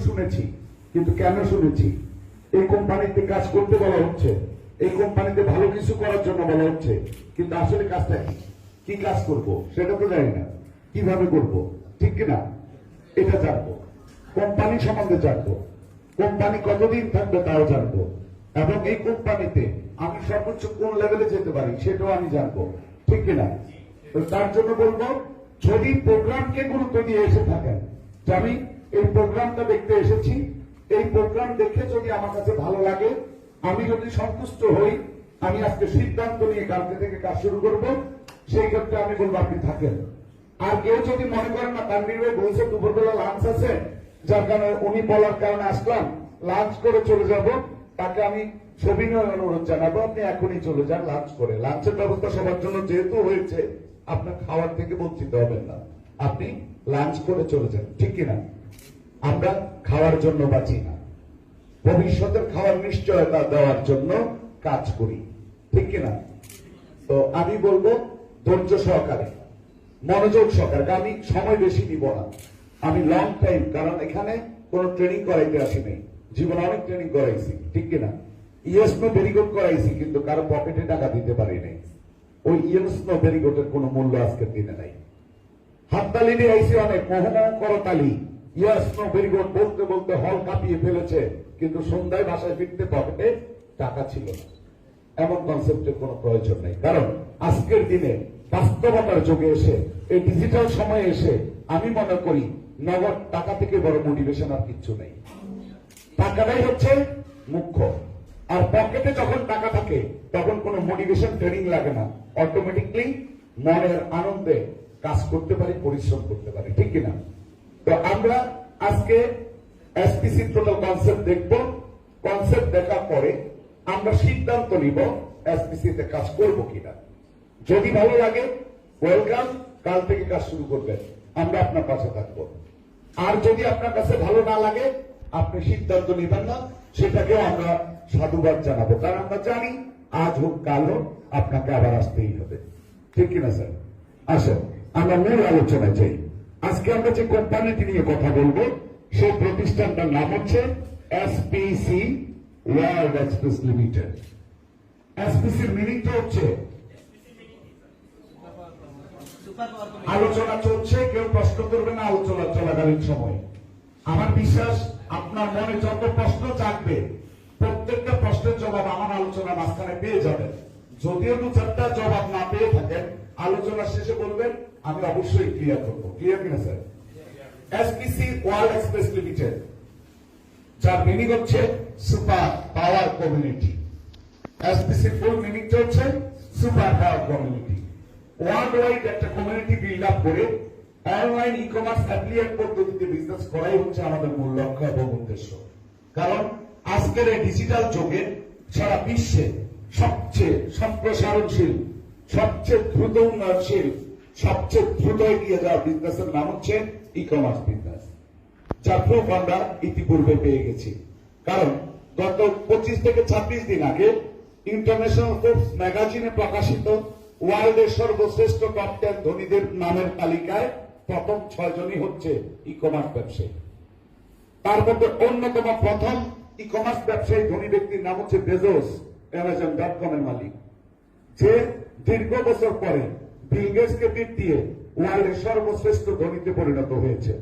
শুনেছি, কিন্তু কেন শুনেছি? এই কোম্পানিতে কাজ করতে বলা হচ্ছে, এই কোম্পানিতে ভালো কিছু করার জন্য বলা হচ্ছে, কিন্তু আসলে কাজটা কি কাজ করব সেটা তো জানি না, কিভাবে করব, ঠিক কিনা? এটা জানবো, কোম্পানি সম্বন্ধে জানবো, কোম্পানি কতদিন থাকবে তাও জানবো, এবং এই কোম্পানিতে আমি সর্বোচ্চ কোন লেভেলে যেতে পারি সেটাও আমি জানবো, ঠিক কিনা? তো তার জন্য বলবো, যদি প্রোগ্রামকে গুরুত্ব দিয়ে এসে থাকেন, যে আমি এই প্রোগ্রামটা দেখতে এসেছি, এই প্রোগ্রাম দেখে যদি আমার কাছে ভালো লাগে, আমি যদি সন্তুষ্ট হই, আমি আজকে সিদ্ধান্ত নিয়ে কালকে থেকে কাজ শুরু করব, সেই ক্ষেত্রে আমি বলবো আপনি থাকেন। আর কেউ যদি মনে করেন না তানভীর ভাই বলছে দুপুরবেলা লাঞ্চ আছে, যার কারণে উনি বলার কারণে আসলাম, লাঞ্চ করে চলে যাব, তাকে আমি সবিনয় অনুরোধ জানাবো আপনি এখনই চলে যান লাঞ্চ করে। লাঞ্চের ব্যবস্থা সবার জন্য যেহেতু হয়েছে, আপনার খাওয়ার থেকে বঞ্চিত হবেন না, আপনি লাঞ্চ করে চলে যান, ঠিক কিনা? আমরা খাওয়ার জন্য বাঁচি না, ভবিষ্যতের খাওয়ার নিশ্চয়তা দেওয়ার জন্য কাজ করি, ঠিক কিনা? তো আমি বলবো ধৈর্য সহকারে, মনোযোগ সহকারে, আমি সময় বেশি দিব না, আমি লং টাইম, কারণ এখানে কোন ট্রেনিং করাইতে আসি নাই, জীবনে অনেক ট্রেনিং করাইছি, ঠিক কিনা? ইয়েস নো ভেরি গুড করাইছি, কিন্তু কারো পকেটে টাকা দিতে পারি নাই। ওই ইয়েস নো ভেরি গুডের কোন মূল্য আজকের দিনে নাই। হাততালি দিয়ে আইসি অনেক, মোহমোহ করতালি, ইয়েস নো ভেরি গুড বলতে বলতে হল কাঁপিয়ে ফেলেছে, কিন্তু সন্ধ্যায় বাসায় ফিরতে পকেটে টাকা ছিল না। এমন কনসেপ্টের কোন প্রয়োজন নেই, কারণ আজকের দিনে বাস্তবতার যুগে এসে, এই ডিজিটাল সময়ে এসে আমি মনে করি নগদ টাকা থেকে বড় মোটিভেশন আর কিচ্ছু নেই। টাকাটাই হচ্ছে মুখ্য, আর পকেটে যখন টাকা থাকে তখন কোনো মোটিভেশন ট্রেনিং লাগে না, অটোমেটিকলি মনের আনন্দে কাজ করতে পারি, পরিশ্রম করতে পারি, ঠিক কিনা? তো আমরা আজকে এসপিসি টোটাল কনসেপ্ট দেখব, কনসেপ্ট দেখার পরে আমরা সিদ্ধান্ত নিব এসপিসি তে কাজ করব কিনা। যদি ভালো লাগে ওয়েলকাম, কাল থেকে কাজ শুরু করবেন, আমরা আপনার পাশে থাকবো। আর যদি আপনার কাছে ভালো না লাগে, আপনি সিদ্ধান্ত নেবেন না, সেটাকেও আমরা সাধুবাদ জানাবো, কারণ আমরা জানি আজ হোক কাল হোক আপনাকে আবার আসতেই হবে, ঠিক কিনা স্যার? আসেন আমরা মূল আলোচনায় যাই। আজকে আমরা যে কোম্পানিটি নিয়ে কথা বলবো, সেই প্রতিষ্ঠানটার নাম হচ্ছে এসপিসি ওয়ার্ল্ড এক্সপ্রেস লিমিটেড। এসপিসির মিনিংটা হচ্ছে, আলোচনা চলছে, কেউ প্রশ্ন করবে না আলোচনা চলাকালীন সময়। আমার বিশ্বাস আপনার মনে যত প্রশ্ন জাগবে, প্রত্যেকটা প্রশ্নের জবাব আমার আলোচনা মাঝখানে পেয়ে যাবেন। যদিও দু চারটা জবাব না পেয়ে থাকেন, আলোচনা শেষে বলবেন, আমি অবশ্যই ক্লিয়ার করবো। ক্লিয়ার কিনা sir? SPC world express limited, যার মিনিং হচ্ছে সুপার পাওয়ার কমিউনিটি। এসপিসি ফুল মিনিংটা হচ্ছে super power community. World wide একটা কমিউনিটি বিল্ড আপ করে অনলাইন ই কমার্স অ্যাফিলিয়েট পদ্ধতিতে বিজনেস করাই হচ্ছে আমাদের মূল লক্ষ্য এবং উদ্দেশ্য। কারণ আজকের এই ডিজিটাল যুগে সারা বিশ্বে সবচেয়ে সম্প্রসারণশীল, সবচেয়ে দ্রুত উন্নয়নশীল, সবচেয়ে দ্রুত এগিয়ে যাওয়া বিজনেসের নাম হচ্ছে ই কমার্স বিজনেস, যার প্রুফ আমরা ইতিপূর্বে পেয়ে গেছি। কারণ গত 25 থেকে 26 দিন আগে ইন্টারন্যাশনাল ফোর্বস ম্যাগাজিনে প্রকাশিত ওয়ার্ল্ডের সর্বশ্রেষ্ঠ টপ 10 ধনীদের নামের তালিকায় প্রথম 6 জনই হচ্ছে ই কমার্স ব্যবসায়ী। তার মধ্যে অন্যতম প্রথম ই কমার্স ব্যবসায়ী ধনী ব্যক্তির নাম হচ্ছে বেজোস, অ্যামাজন.কম এর মালিক, যে দীর্ঘ বছর পরে বিল গেটসকে পিঠ দিয়ে ওয়ার্ল্ডের সর্বশ্রেষ্ঠ ধনীতে পরিণত হয়েছে।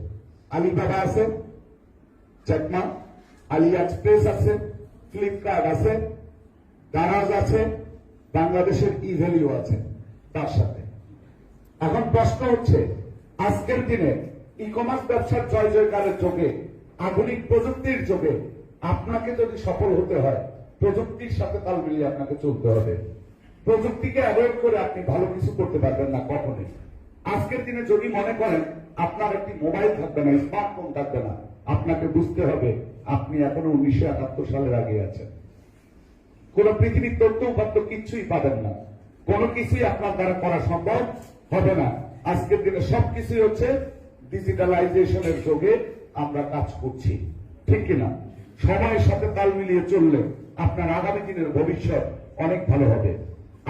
আলিবাবা আছে, জ্যাকমা, আলি এক্সপ্রেস আছে, ফ্লিপকার্ট আছে, দারাজ আছে, বাংলাদেশের ই ভ্যালিও আছে তার সাথে। এখন প্রশ্ন হচ্ছে, আজকের দিনে ই কমার্স ব্যবসার জয় জয়কারের যুগে, আধুনিক প্রযুক্তির যুগে আপনাকে যদি সফল হতে হয়, প্রযুক্তির সাথে তাল মিলিয়ে আপনাকে চলতে হবে। প্রযুক্তিকে অ্যাভয়েড করে আপনি ভালো কিছু করতে পারবেন না কখনোই। আজকের দিনে যদি মনে করেন আপনার একটি মোবাইল থাকবে না, স্মার্টফোন থাকবে না, আপনাকে বুঝতে হবে আপনি এখনো 1971 সালের আগে আছেন। কোন পৃথিবীর তথ্য উপাত্ত কিচ্ছুই পাবেন না, কোনো কিছুই আপনার দ্বারা করা সম্ভব হবে না। আজকের দিনে সবকিছুই হচ্ছে ডিজিটালাইজেশনের যুগে আমরা কাজ করছি, ঠিক কিনা? সময়ের সাথে তাল মিলিয়ে চললে আপনার আগামী দিনের ভবিষ্যৎ অনেক ভালো হবে।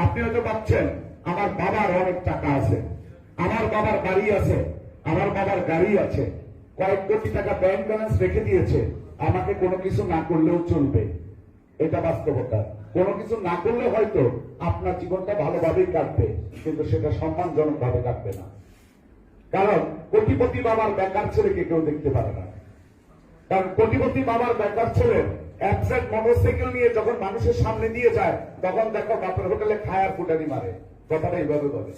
আপনি হয়তো ভাবছেন আমার বাবার অনেক টাকা আছে, আমার বাবার বাড়ি আছে, আমার বাবার গাড়ি আছে, কয়েক কোটি টাকা ব্যাংক ব্যালেন্স রেখে দিয়েছে, আমাকে কোনো কিছু না করলেও চলবে। এটা বাস্তবতা। কোনো কিছু না করলে হয়তো আপনার জীবনটা ভালোভাবেই কাটবে, কিন্তু সেটা সম্মানজনক ভাবে কাটবে না। কারণ কোটিপতি বাবার বেকার ছেলেকে কেউ দেখতে পারে না। কারণ কোটিপতি বাবার বেকার ছেলের অ্যাবসেন্ট মোটরসাইকেল নিয়ে যখন মানুষের সামনে দিয়ে যায়, তখন দেখো বাপের হোটেলে খায় আর ফুটানি মারে। কথাটা এইভাবে বলে।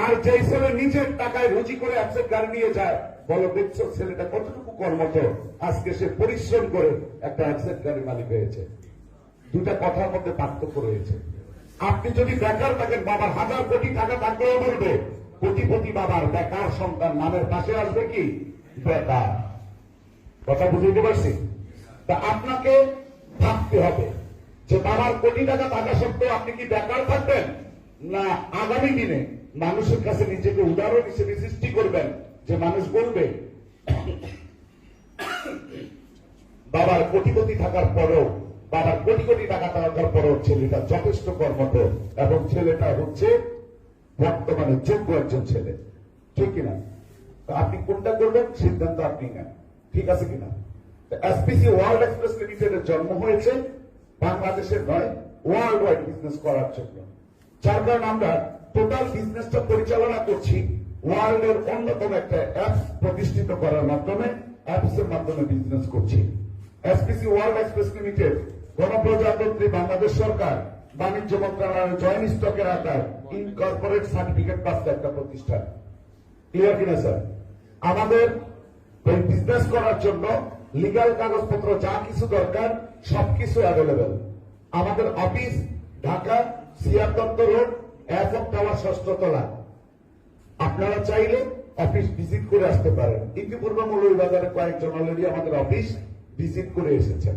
আর যেই ছেলে নিজের টাকায় রুজি করে অ্যাবসেন্ট গাড়ি নিয়ে যায়, বলো দেখছো ছেলেটা কতটুকু কর্মঠ, আজকে সে পরিশ্রম করে একটা অ্যাবসেন্ট গাড়ির মালিক হয়েছে। দুটা কথার মধ্যে পার্থক্য রয়েছে। আপনি যদি বেকার থাকেন, বাবার 1000 কোটি টাকা থাকলেও বলবে, কোটিপতি বাবার বেকার সন্তান নামের পাশে আসবে কি বেকার। কথা বুঝতে পারছি? তা আপনাকে ভাবতে হবে যে বাবার কোটি টাকা থাকা সত্ত্বেও আপনি কি বেকার থাকবেন, না আগামী দিনে মানুষের কাছে নিজেকে উদাহরণ হিসেবে সৃষ্টি করবেন, যে মানুষ বলবে বাবার কোটিপতি থাকার পরেও, বাবার কোটি কোটি টাকা থাকার পরেও ছেলেটা যথেষ্ট কর্মঠ এবং ছেলেটা হচ্ছে বর্তমানে যোগ্য একজন ছেলে। ঠিক কিনা? আপনি কোনটা করবেন সিদ্ধান্ত আপনি নেন। ঠিক আছে কিনা? এসপিসি ওয়ার্ল্ড এক্সপ্রেস লিমিটেডের জন্ম হয়েছে বাংলাদেশের নয়, ওয়ার্ল্ড ওয়াইড বিজনেস করার জন্য। যার কারণে আমরা টোটাল বিজনেসটা পরিচালনা করছি ওয়ার্ল্ডের অন্যতম একটা অ্যাপস প্রতিষ্ঠিত করার মাধ্যমে, অ্যাপস এর মাধ্যমে বিজনেস করছি। এসপিসি ওয়ার্ল্ড এক্সপ্রেস লিমিটেড গণপ্রজাতন্ত্রী বাংলাদেশ সরকার বাণিজ্য মন্ত্রণালয়ের জয়েন্ট স্টকের আকার ইনকর্পোরেট সার্টিফিকেট প্রাপ্ত একটা প্রতিষ্ঠান। ক্লিয়ার কিনা স্যার? আমাদের বিজনেস করার জন্য লিগাল কাগজপত্র যা কিছু দরকার সবকিছু অ্যাভেলেবেল। আমাদের office Dhaka CR Dutta road, F tower 6ষ্ঠ তলা। আপনারা চাইলে অফিস ভিজিট করে আসতে পারেন। ইতিপূর্বে মৌলভীবাজারে কয়েকজন অলরেডি আমাদের অফিস ভিজিট করে এসেছেন,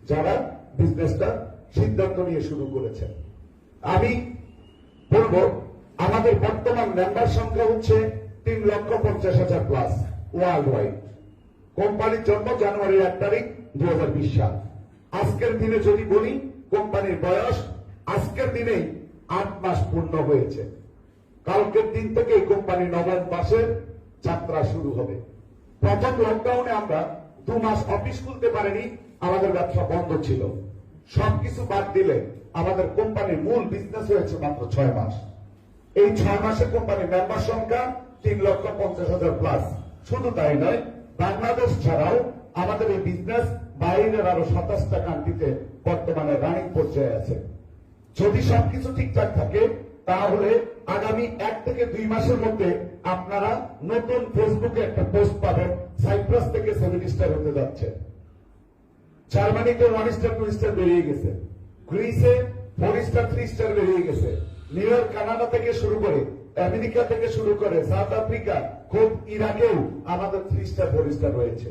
যারা বিজনেসটা সিদ্ধান্ত নিয়ে শুরু করেছেন। আমি বলবো আমাদের বর্তমান মেম্বার সংখ্যা হচ্ছে 3,50,000 প্লাস ওয়ার্ল্ড ওয়াইড। কোম্পানির জন্ম জানুয়ারির 1 তারিখ 2020 সাল। আজকের দিনে যদি বলি কোম্পানির বয়স আজকের দিনেই 8 মাস পূর্ণ হয়েছে। কালকের দিন থেকে কোম্পানি 9ম মাসের যাত্রা শুরু হবে। প্রথম লকডাউনে আমরা 2 মাস অফিস খুলতে পারিনি, আমাদের ব্যবসা বন্ধ ছিল। সবকিছু বাদ দিলে আমাদের কোম্পানির মূল বিজনেস হয়েছে মাত্র 6 মাস। এই 6 মাসে কোম্পানির মেম্বার সংখ্যা 3,50,000 প্লাস। শুধু তাই নয়, বাংলাদেশ ছাড়াও আমাদের এই বিজনেস বাইরের আরো 27টা কান্ট্রিতে বর্তমানে রানিং পর্যায়ে আছে। যদি সবকিছু ঠিকঠাক থাকে তাহলে আগামী 1 থেকে 2 মাসের মধ্যে আপনারা নতুন ফেসবুকে একটা পোস্ট পাবেন, সাইপ্রাস থেকে 7 স্টার হতে যাচ্ছে, জার্মানিতে 1 স্টার 2 স্টার বেরিয়ে গেছে, গ্রিসে 4 স্টার 3 স্টার বেরিয়ে গেছে, নিউ ইয়র্ক কানাডা থেকে শুরু করে আমেরিকা থেকে শুরু করে সাউথ আফ্রিকা, খুব ইরাকেও আমাদের 3 স্টার 4 স্টার রয়েছে।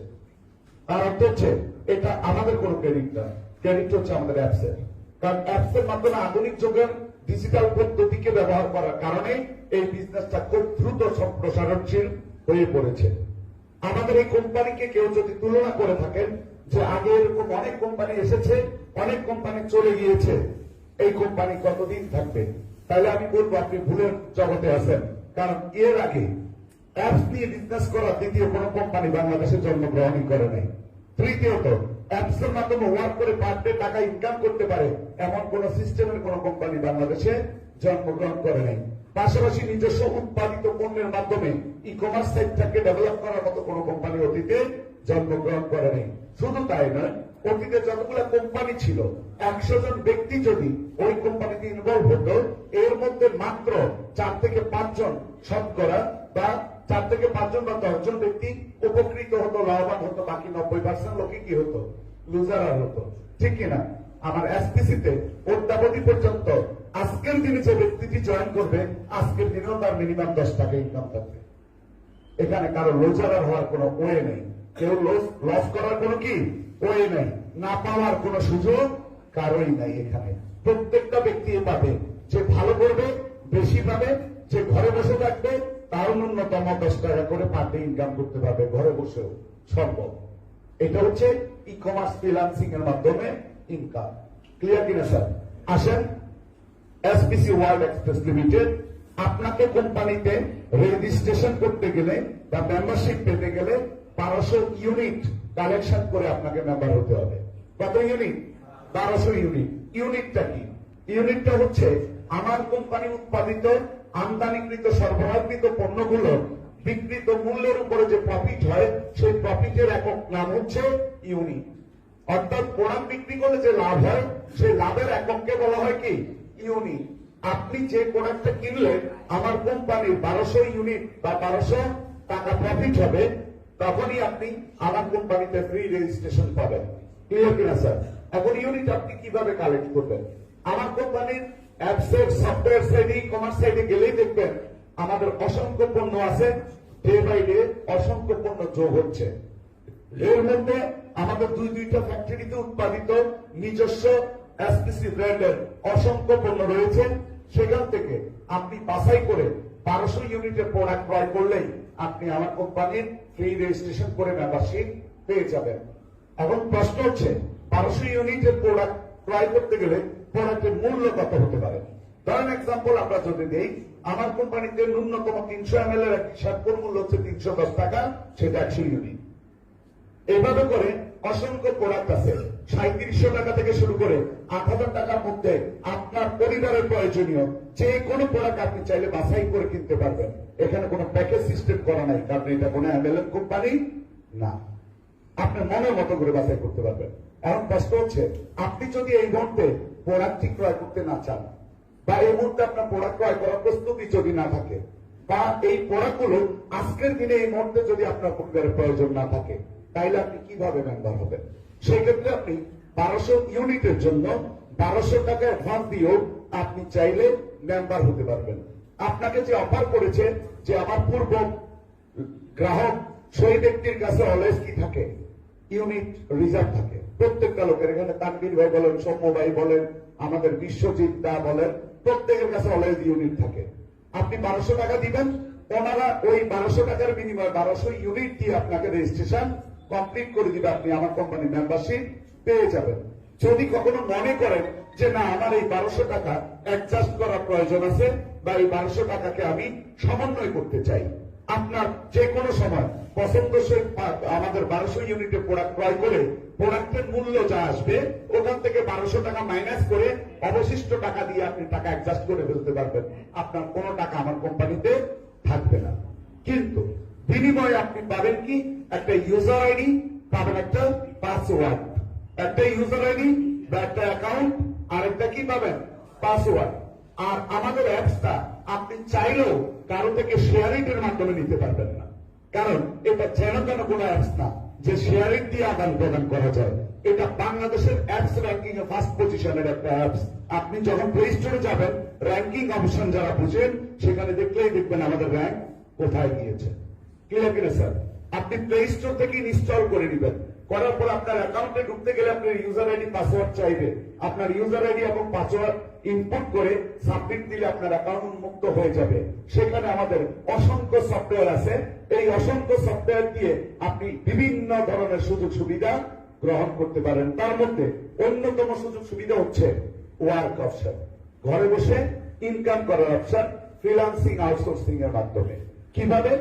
আর অর্থ হচ্ছে এটা আমাদের কোনো ক্রেডিট না, ক্রেডিট হচ্ছে আমাদের অ্যাপসের। কারণ অ্যাপসের মাধ্যমে আধুনিক যুগের ডিজিটাল পদ্ধতিকে ব্যবহার করার কারণে এই বিজনেসটা খুব দ্রুত সম্প্রসারণশীল হয়ে পড়েছে। আমাদের এই কোম্পানিকে কেউ যদি তুলনা করে থাকেন যে আগে এরকম অনেক কোম্পানি এসেছে, অনেক কোম্পানি চলে গিয়েছে, এই কোম্পানি কতদিন থাকবে, তাহলে আমি বলবো আপনি ভুলের জগতে আছেন। কারণ এর আগে অ্যাপস নিয়ে বিজনেস করা দ্বিতীয় কোন কোম্পানি বাংলাদেশে জন্মগ্রহণই করে নাই। তৃতীয়ত, অ্যাপস এর মাধ্যমে ওয়ার্ক করে পার ডে টাকা ইনকাম করতে পারে এমন কোন সিস্টেমের কোন কোম্পানি বাংলাদেশে জন্মগ্রহণ করে নাই। পাশাপাশি নিজস্ব উৎপাদিত পণ্যের মাধ্যমে ই কমার্স সাইটটাকে ডেভেলপ করার মতো কোন কোম্পানি অতীতে জন্মগ্রহণ করে নাই। শুধু তাই নয়, অতীতে যতগুলো কোম্পানি ছিল 100 জন ব্যক্তি যদি ওই কোম্পানিতে ইনভলভ হতো, এর মধ্যে মাত্র 4 থেকে 5 জন শতকরা বা 4 থেকে 5 জন বা 10 জন ব্যক্তি উপকৃত হতো, লাভবান হতো, বাকি 90% লোকে কি হতো, লুজার হতো। ঠিক কিনা? আমার এসপিসিতে অদ্যাবধি পর্যন্ত আজকের দিনে যে ব্যক্তিটি জয়েন করবে, আজকের দিনেও তার মিনিমাম 10 টাকা ইনকাম থাকবে। এখানে কারো লুজার হওয়ার কোনো ওয়ে নেই, কেউ লস করার কোনো কি ওয়ে নেই, না পাওয়ার কোনো সুযোগ কারোই নাই। এখানে প্রত্যেকটা ব্যক্তি পাবে, যে ভালো করবে বেশি পাবে, যে ঘরে বসে থাকবে তার ন্যূনতম 10 টাকা করে পার ডে ইনকাম করতে পারবে, ঘরে বসেও সম্ভব। এটা হচ্ছে ই কমার্স ফ্রিল্যান্সিং এর মাধ্যমে ইনকাম। ক্লিয়ার কিনা স্যার? আসেন, এসপিসি ওয়ার্ল্ড এক্সপ্রেস লিমিটেড আপনাকে কোম্পানিতে রেজিস্ট্রেশন করতে গেলে বা মেম্বারশিপ পেতে গেলে 1200 ইউনিট কালেকশন করে আপনাকে মেম্বার হতে হবে। কত ইউনিট? 1200 ইউনিট। ইউনিটটা কি? ইউনিটটা হচ্ছে আমার কোম্পানি উৎপাদিত আমদানিকৃত সরবরাহকৃত পণ্যগুলো বিক্রিত মূল্যের উপরে যে প্রফিট হয় সেই প্রফিটের একক নাম হচ্ছে ইউনিট। অর্থাৎ প্রোডাক্ট বিক্রি করলে যে লাভ হয় সেই লাভের একককে বলা হয় কি? ইউনিট। আপনি যে প্রোডাক্টটা কিনলেন আমার কোম্পানির 1200 ইউনিট বা 1200 টাকা প্রফিট হবে, তখনই আপনি আমার কোম্পানিতে ফ্রি রেজিস্ট্রেশন পাবেন। ক্লিয়ার কিনা স্যার? এখন ইউনিট আপনি কিভাবে কালেক্ট করবেন? আমার কোম্পানির অ্যাপসের সফটওয়্যার সাইডে কমার্স সাইডে গেলেই দেখবেন আমাদের অসংখ্য পণ্য আছে, ডে বাই ডে অসংখ্য পণ্য যোগ হচ্ছে। এর মধ্যে আমাদের দুইটা ফ্যাক্টরিতে উৎপাদিত নিজস্ব এসপিসি ব্র্যান্ডের অসংখ্য পণ্য রয়েছে। সেখান থেকে আপনি বাছাই করে 1200 ইউনিটের প্রোডাক্ট ক্রয় করলেই আপনি আমার কোম্পানির ফ্রি রেজিস্ট্রেশন করে মেম্বারশিপ পেয়ে যাবেন। এখন প্রশ্ন হচ্ছে 1200 ইউনিটের প্রোডাক্ট ক্রয় করতে গেলে প্রোডাক্টের মূল্য কত হতে পারে? ধরেন এক্সাম্পল আমরা যদি দেই, আমার কোম্পানিতে ন্যূনতম 300 ml এর শ্যাম্পুর মূল্য হচ্ছে 310 টাকা, সেটা 100 ইউনিট। এইভাবে করে অসংখ্য প্রোডাক্ট আছে। 3700 টাকা থেকে শুরু করে 8000 টাকার মধ্যে আপনার পরিবারের প্রয়োজনীয় যে কোনো প্রোডাক্ট আপনি চাইলে বাছাই করে কিনতে পারবেন। এখানে কোনো প্যাকেজ সিস্টেম করা নাই, কারণ এটা কোনো এমএলএম কোম্পানি না। আপনার মনের মতো করে বাছাই করতে পারবেন। এখন প্রশ্ন হচ্ছে, আপনি যদি এই মুহূর্তে প্রোডাক্টটি ক্রয় করতে না চান, বা এই মুহূর্তে আপনার প্রোডাক্ট ক্রয় করার প্রস্তুতি যদি না থাকে, বা এই প্রোডাক্টগুলো আজকের দিনে এই মুহূর্তে যদি আপনার পরিবারের প্রয়োজন না থাকে, তাইলে আপনি কিভাবে মেম্বার হবেন? সেই ক্ষেত্রে আপনি 1200 ইউনিটের জন্য 1200 টাকা অ্যাডভান্স দিয়েও আপনি চাইলে মেম্বার হতে পারবেন। আপনাকে যে অফার করেছে যে আমার পূর্ব গ্রাহক সেই ব্যক্তির কাছে অলওয়েজ কি থাকে? ইউনিট রিজার্ভ থাকে। প্রত্যেকটা লোকের, এখানে তানভীর ভাই বলেন, সৌম্য ভাই বলেন, আমাদের বিশ্বজিৎ দা বলেন, প্রত্যেকের কাছে অলওয়েজ ইউনিট থাকে। আপনি 1200 টাকা দিবেন, ওনারা ওই 1200 টাকার বিনিময়ে 1200 ইউনিট দিয়ে আপনাকে রেজিস্ট্রেশন কমপ্লিট করে দিবে, আপনি আমার কোম্পানির মেম্বারশিপ পেয়ে যাবেন। যদি কখনো মনে করেন যে না, আমার এই 1200 টাকা অ্যাডজাস্ট করার প্রয়োজন আছে, বা এই 1200 টাকাকে আমি সমন্বয় করতে চাই, আপনার যে কোনো সময় পছন্দসই আমাদের 1200 ইউনিটের প্রোডাক্ট ক্রয় করে প্রোডাক্টের মূল্য যা আসবে ওখান থেকে 1200 টাকা মাইনাস করে অবশিষ্ট টাকা দিয়ে আপনি টাকা অ্যাডজাস্ট করে ফেলতে পারবেন। আপনার কোনো টাকা আমার কোম্পানিতে থাকবে না। কিন্তু বিনিময়ে আপনি পাবেন কি? একটা ইউজার আইডি পাবেন, একটা পাসওয়ার্ড। একটা ইউজার আইডি বা একটা অ্যাকাউন্ট, আর একটা কি পাবেন? পাসওয়ার্ড। আর আমাদের অ্যাপসটা আপনি চাইলেও কারো থেকে শেয়ারিংয়ের মাধ্যমে নিতে পারবেন না, কারণ এটা যেন তেন কোনো অ্যাপস না যে শেয়ারিং দিয়ে আদান প্রদান করা যায়। এটা বাংলাদেশের অ্যাপস র্যাঙ্কিং এ ফার্স্ট পজিশনের একটা অ্যাপস। আপনি যখন প্লে স্টোরে যাবেন, র্যাঙ্কিং অপশন যারা বুঝেন সেখানে দেখলেই দেখবেন আমাদের র্যাঙ্ক কোথায় গিয়েছে। ক্লিয়ার কিনা স্যার? আপনি প্লে স্টোর থেকে ইনস্টল করে নেবেন, করার পর আপনার অ্যাকাউন্টে ঢুকতে গেলে আপনার ইউজার আইডি পাসওয়ার্ড চাইবে। আপনার ইউজার আইডি এবং পাসওয়ার্ড ইনপুট করে সাবমিট দিলে আপনার অ্যাকাউন্ট উন্মুক্ত হয়ে যাবে। সেখানে আমাদের অসংখ্য সফটওয়্যার আছে। এই অসংখ্য সফটওয়্যার দিয়ে আপনি বিভিন্ন ধরনের সুযোগ সুবিধা গ্রহণ করতে পারেন। তার মধ্যে অন্যতম সুযোগ সুবিধা হচ্ছে ওয়ার্ক অপশন, ঘরে বসে ইনকাম করার অপশন, ফ্রিল্যান্সিং আউটসোর্সিং এর মাধ্যমে। কিভাবে?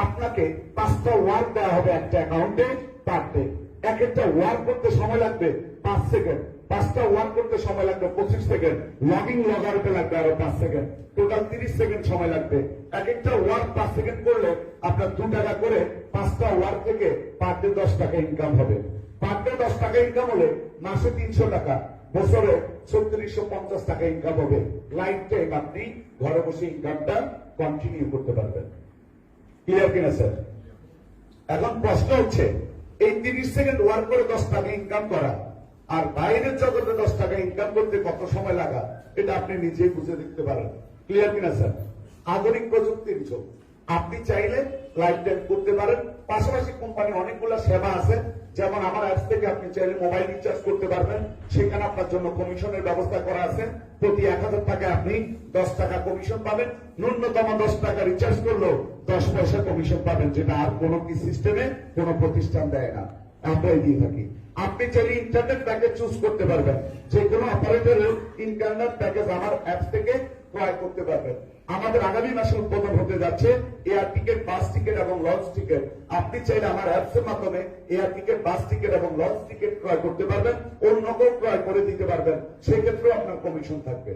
আপনাকে 5টা ওয়ার্ক দেওয়া হবে একটা অ্যাকাউন্টে পার ডে। এক একটা ওয়ার্ক করতে সময় লাগবে 5 সেকেন্ড, 5টা ওয়ার্ক করতে সময় লাগবে 25 সেকেন্ড, লগইন লগ আউটে লাগবে আরো 5 সেকেন্ড, টোটাল 30 সেকেন্ড সময় লাগবে। এক একটা ওয়ার্ক 5 সেকেন্ড করলে আপনার 2 টাকা করে 5টা ওয়ার্ক থেকে পার ডে 10 টাকা ইনকাম হবে। পার ডে 10 টাকা ইনকাম হলে মাসে 300 টাকা, বছরে 3650 টাকা ইনকাম হবে। লাইফ টাইম আপনি ঘরে বসে ইনকামটা কন্টিনিউ করতে পারবেন। ক্লিয়ার কিনা স্যার? এখন প্রশ্ন হচ্ছে, এই 30 সেকেন্ড ওয়ার্ক করে 10 টাকা ইনকাম করা আর বাইরের জগতে 10 টাকা ইনকাম করতে কত সময় লাগা, এটা আপনি নিজেই বুঝে দেখতে পারেন। ক্লিয়ার কিনা স্যার? আধুনিক প্রযুক্তির যুগ, আপনি চাইলে লাইফ টাইম করতে পারেন। পাশাপাশি কোম্পানি অনেকগুলো সেবা আছে, যেমন আমার অ্যাপস থেকে আপনি চাইলে মোবাইল রিচার্জ করতে পারবেন। সেখানে আপনার জন্য কমিশনের ব্যবস্থা করা আছে। প্রতি 1000 টাকা আপনি 10 টাকা কমিশন পাবেন। ন্যূনতম 10 টাকা রিচার্জ করলেও 10 পয়সা কমিশন পাবেন, যেটা আর কোনো কি সিস্টেমে কোনো প্রতিষ্ঠান দেয় না, আমরাই দিয়ে থাকি। আপনি চাইলে ইন্টারনেট প্যাকেজ চুজ করতে পারবেন, যে কোনো অপারেটরের ইন্টারনেট প্যাকেজ আমার অ্যাপস থেকে ক্রয় করতে পারবেন। আমাদের আগামী মাসে উদ্বোধন হতে যাচ্ছে এয়ার টিকেট, বাস টিকেট এবং লঞ্চ টিকেট। আপনি চাইলে আমার অ্যাপস এর মাধ্যমে এয়ার টিকেট, বাস টিকেট এবং লঞ্চ টিকেট ক্রয় করতে পারবেন, অন্য কেউ ক্রয় করে দিতে পারবেন, সেক্ষেত্রেও আপনার কমিশন থাকবে।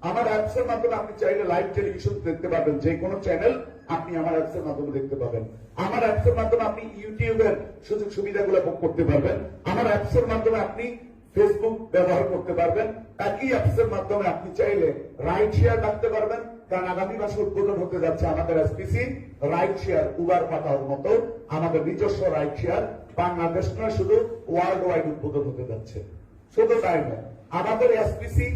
আমার অ্যাপস এর মাধ্যমে আপনি চাইলে লাইভ টেলিভিশন দেখতে পারবেন, যে কোনো চ্যানেল আপনি আমার অ্যাপস এর মাধ্যমে দেখতে পাবেন। আমার অ্যাপস এর মাধ্যমে আপনি ইউটিউবের সুযোগ সুবিধাগুলো ভোগ করতে পারবেন। আমার অ্যাপস এর মাধ্যমে আপনি ফেসবুক ব্যবহার করতে পারবেন। একই অ্যাপস এর মাধ্যমে আপনি চাইলে রাইড শেয়ার রাখতে পারবেন, কারণ আগামী মাসে উদ্বোধন হতে যাচ্ছে আমাদের এসপিসি রাইড শেয়ার, উবার পাঠাওয়ার মতো আমাদের নিজস্ব রাইড শেয়ার বাংলাদেশ নয়, শুধু ওয়ার্ল্ড ওয়াইড উদ্বোধন হতে যাচ্ছে। শুধু তাই নয়, আমাদের এসপিসি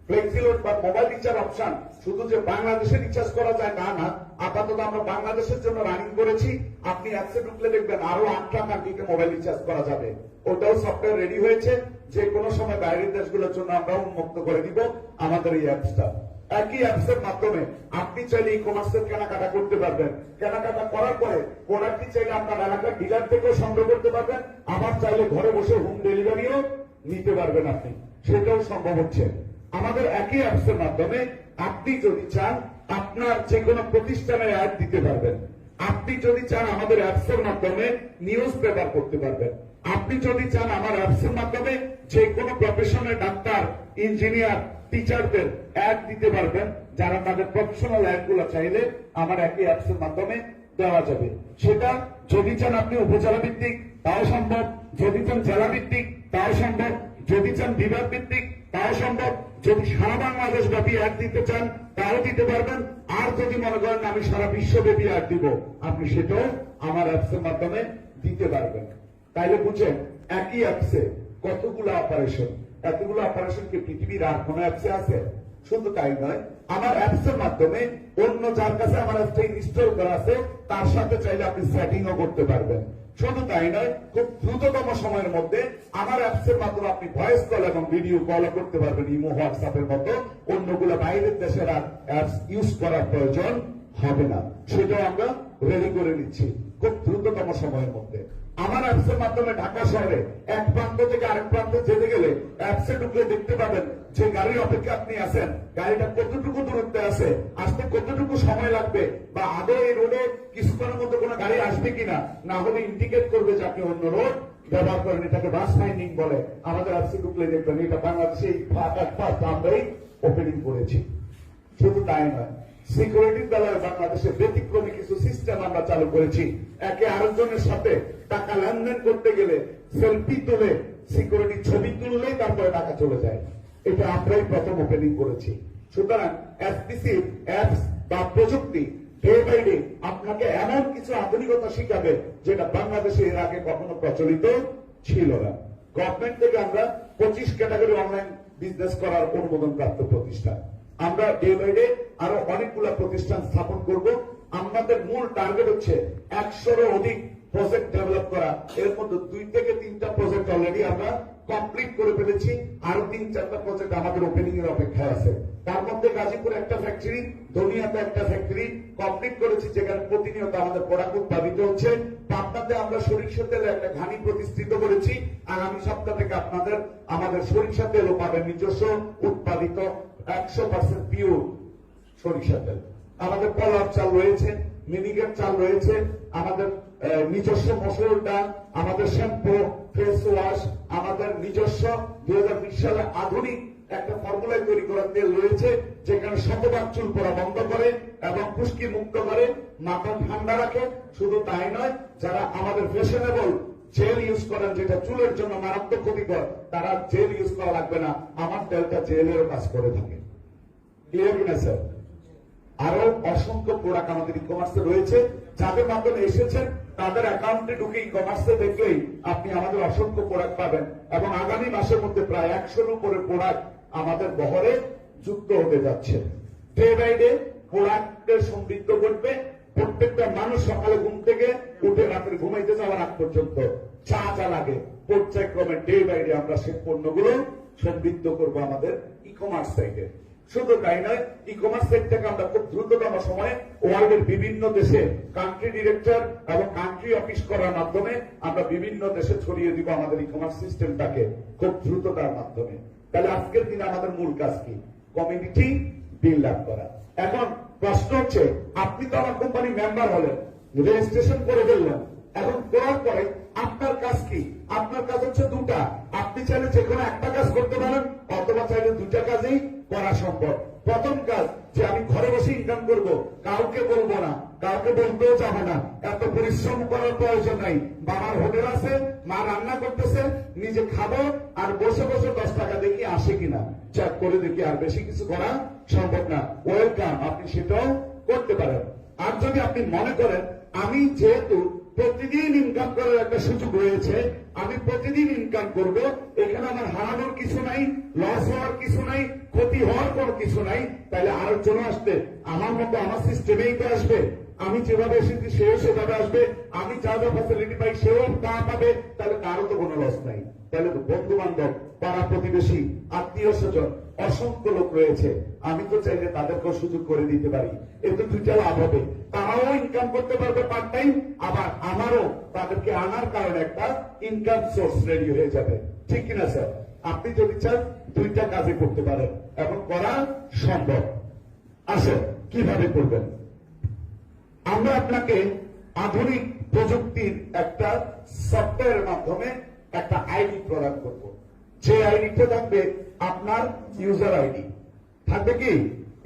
ফ্লেক্সিলোড বা মোবাইল রিচার্জ অপশন শুধু যে বাংলাদেশে রিচার্জ করা যায় তা না, আপাতত আমরা বাংলাদেশের জন্য রানিং করেছি। আপনি অ্যাপসে ঢুকলে দেখবেন আরো 8টা কান্ট্রিতে মোবাইল রিচার্জ করা যাবে। ওটাও সফটওয়্যার রেডি হয়েছে, যে কোনো সময় বাইরের দেশগুলোর জন্য আমরা উন্মুক্ত করে দিব আমাদের এই অ্যাপসটা। একই অ্যাপসের মাধ্যমে আপনি চাইলে ই কমার্সের কেনাকাটা করতে পারবেন। কেনাকাটা করার পরে প্রোডাক্টটি চাইলে আপনার এলাকার ডিলার থেকেও সংগ্রহ করতে পারবেন, আবার চাইলে ঘরে বসে হোম ডেলিভারিও নিতে পারবেন আপনি, সেটাও সম্ভব হচ্ছে আমাদের একই অ্যাপসের মাধ্যমে। আপনি যদি চান আপনার যে কোনো প্রতিষ্ঠানের অ্যাড দিতে পারবেন, আপনি যদি চান আমাদের অ্যাপসের মাধ্যমে নিউজ পেপার করতে পারবেন, আপনি যদি চান আমার অ্যাপসের মাধ্যমে যে কোনো প্রফেশনাল ডাক্তার, ইঞ্জিনিয়ার, টিচারদের অ্যাড দিতে পারবেন, যারা তাদের প্রফেশনাল অ্যাড গুলো চাইলে আমার একই অ্যাপসের মাধ্যমে দেওয়া যাবে। সেটা যদি চান আপনি উপজেলা ভিত্তিক তাও সম্ভব, যদি চান জেলা ভিত্তিক তাও সম্ভব, যদি চান বিভাগ ভিত্তিক তাও সম্ভব, যদি সারা বাংলাদেশ ব্যাপী অ্যাড দিতে চান তাও দিতে পারবেন, আর যদি মনে করেন আমি সারা বিশ্বব্যাপী অ্যাড দিব, আপনি সেটাও আমার অ্যাপসের মাধ্যমে দিতে পারবেন। তাইলে বুঝেন একই অ্যাপসে কতগুলো অপারেশন, এতগুলো অপারেশন কি পৃথিবীর আর কোন অ্যাপসে আছে? শুধু তাই নয়, আমার অ্যাপসের মাধ্যমে অন্য যার কাছে আমার অ্যাপসটা ইনস্টল করা আছে তার সাথে চাইলে আপনি সেটিংও করতে পারবেন। শুধু তাই নয়, খুব দ্রুততম সময়ের মধ্যে আমার অ্যাপসের মাধ্যমে আপনি ভয়েস কল এবং ভিডিও কল করতে পারবেন, ইমো, হোয়াটসঅ্যাপের মতো। অন্যগুলো বাইরের দেশের অ্যাপস ইউজ করার প্রয়োজন হবে না, সেটাও আমরা রেডি করে নিচ্ছি খুব দ্রুততম সময়ের মধ্যে। আমার অ্যাপসের মাধ্যমে ঢাকা শহরে এক প্রান্ত থেকে আরেক প্রান্তে যেতে গেলে অ্যাপসে ঢুকলে দেখতে পাবেন যে গাড়ির অপেক্ষা আপনি আছেন, গাড়িটা কতটুকু দূরত্বে আছে, আসতে কতটুকু সময় লাগবে, বা আদৌ এই রোডে কিছুক্ষণের মধ্যে কোনো গাড়ি আসবে কিনা, না হলে ইন্ডিকেট করবে যে আপনি অন্য রোড ব্যবহার করেন। এটাকে বাস ফাইন্ডিং বলে। আমাদের অ্যাপসে ঢুকলে দেখবেন এটা বাংলাদেশে আমরাই ওপেনিং করেছি। শুধু তাই নয়, সিকিউরিটির বেলায় বাংলাদেশে ব্যতিক্রমী কিছু সিস্টেম আমরা চালু করেছি। একে আরেকজনের সাথে টাকা লেনদেন করতে গেলে সেলফি তুলে সিকিউরিটি ছবি তুললেই তারপরে টাকা চলে যায়। এটা আমরাই প্রথম ওপেনিং করেছি। সুতরাং এসপিসি অ্যাপস বা প্রযুক্তি ডে বাই ডে আপনাকে এমন কিছু আধুনিকতা শিখাবে যেটা বাংলাদেশে এর আগে কখনো প্রচলিত ছিল না। গভর্নমেন্ট থেকে আমরা 25 ক্যাটাগরি অনলাইন বিজনেস করার অনুমোদন প্রাপ্ত প্রতিষ্ঠান। আমরা ডে বাই ডে আরো অনেকগুলো প্রতিষ্ঠান স্থাপন করব। আমাদের মূল টার্গেট হচ্ছে 100-এরও অধিক প্রজেক্ট ডেভেলপ করা। এর মধ্যে 2 থেকে 3টা প্রজেক্ট অলরেডি আমরা কমপ্লিট করে ফেলেছি, আরো 3-4টা প্রজেক্ট আমাদের ওপেনিং এর অপেক্ষায় আছে। তার মধ্যে গাজীপুরে একটা ফ্যাক্টরি, ধনিয়াতে একটা ফ্যাক্টরি কমপ্লিট করেছি, যেখানে প্রতিনিয়ত আমাদের প্রোডাক্ট উৎপাদিত হচ্ছে। পাবনাতে আমরা সরিষা তেলের একটা ঘানি প্রতিষ্ঠিত করেছি। আগামী সপ্তাহ থেকে আপনাদের আমাদের সরিষা তেলও পাবেন, নিজস্ব উৎপাদিত 100% পিওর সরিষা তেল। আমাদের পলার চাল রয়েছে, মিনিকেট চাল রয়েছে, আমাদের নিজস্ব মসুর ডাল, আমাদের শ্যাম্পু, ফেস ওয়াশ, আমাদের নিজস্ব 2020 সালে আধুনিক একটা ফর্মুলায় তৈরি করা তেল রয়েছে, যেখানে শতভাগ চুল পড়া বন্ধ করে এবং খুশকি মুক্ত করে, মাথা ঠান্ডা রাখে। শুধু তাই নয়, যারা আমাদের ফ্যাশনেবল জেল ইউজ করেন, যেটা চুলের জন্য মারাত্মক ক্ষতিকর, তারা জেল ইউজ করা লাগবে না, আমার তেলটা জেলেরও কাজ করে থাকে। ক্লিয়ার কিনা স্যার? আরো অসংখ্য প্রোডাক্ট আমাদের ই কমার্সে রয়েছে, যাদের মাধ্যমে এসেছেন তাদের অ্যাকাউন্টে ঢুকে ই কমার্সে দেখলেই আপনি আমাদের অসংখ্য প্রোডাক্ট পাবেন। এবং আগামী মাসের মধ্যে প্রায় 100-এর উপরে প্রোডাক্ট আমাদের বহরে যুক্ত হতে যাচ্ছে। ডে বাই ডে প্রোডাক্টের সমৃদ্ধ করবে। প্রত্যেকটা মানুষ সকালে ঘুম থেকে উঠে রাত্রে ঘুমাইতে যাওয়ার আগ পর্যন্ত যা যা লাগে পর্যায়ক্রমে ডে বাই ডে আমরা সেই পণ্যগুলো সমৃদ্ধ করবো আমাদের ই কমার্স সাইটে। শুধু তাই নয়, ই কমার্স সেক্টরকে আমরা খুব দ্রুততম সময়ে ওয়ার্ল্ডের বিভিন্ন দেশে কান্ট্রি ডিরেক্টর এবং কান্ট্রি অফিস করার মাধ্যমে আমরা বিভিন্ন দেশে ছড়িয়ে দিব আমাদের ই কমার্স সিস্টেমটাকে খুব দ্রুততার মাধ্যমে। তাহলে আজকের দিনে আমাদের মূল কাজ কি? কমিউনিটি বিল্ড আপ করা। এখন প্রশ্ন হচ্ছে আপনি তো আমার কোম্পানি মেম্বার হলেন, রেজিস্ট্রেশন করে ফেললেন, এখন করার পরে আপনার কাজ কি? আপনার কাজ হচ্ছে দুটা। আপনি চাইলে যে কোনো একটা কাজ করতে পারেন, অথবা চাইলে দুটা কাজই করা সম্ভব। প্রথম কাজ যে আমি ঘরে বসে ইনকাম করব, কাউকে বলবো না, কাউকে বলতেও যাবো না, এত পরিশ্রম করার প্রয়োজন নাই। বাবার হোটেল আছে, মা রান্না করতেছে, নিজে খাবো আর বসে বসে 10 টাকা দেখি আসে কিনা চেক করে দেখি, আর বেশি কিছু করা সম্ভব না। ওয়েলকাম, আপনি সেটাও করতে পারেন। আর যদি আপনি মনে করেন আমি যেহেতু প্রতিদিন ইনকাম করার একটা সুযোগ রয়েছে, আমি প্রতিদিন ইনকাম করব, এখানে আমার হারানোর কিছু নাই, লস হওয়ার কিছু নাই, ক্ষতি হওয়ার কোনো কিছু নাই, তাহলে আরেকজন আসবে আমার মতো আমার সিস্টেমেই তো আসবে। আমি যেভাবে এসেছি সেও সেভাবে আসবে, আমি যা যা ফ্যাসিলিটি পাই সেও তা পাবে, তাহলে তারও তো কোনো লস নাই। তাহলে তো বন্ধু বান্ধব, পাড়া প্রতিবেশী, আত্মীয় স্বজন অসংখ্য লোক রয়েছে, আমি তো চাইলে তাদেরকেও সুযোগ করে দিতে পারি। এতে দুইটা লাভ হবে, তারাও ইনকাম করতে পারবে পার্ট টাইম, আবার আমারও তাদেরকে আনার কারণে একটা ইনকাম সোর্স রেডি হয়ে যাবে। ঠিক কিনা স্যার? আপনি যদি চান দুইটা কাজে করতে পারেন, এখন করা সম্ভব। আসে কিভাবে করবেন? আমরা আপনাকে আধুনিক প্রযুক্তির একটা সফটওয়্যারের মাধ্যমে একটা আইডি প্রদান করব। যে আইডিটা থাকবে আপনার ইউজার আইডি, থাকবে কি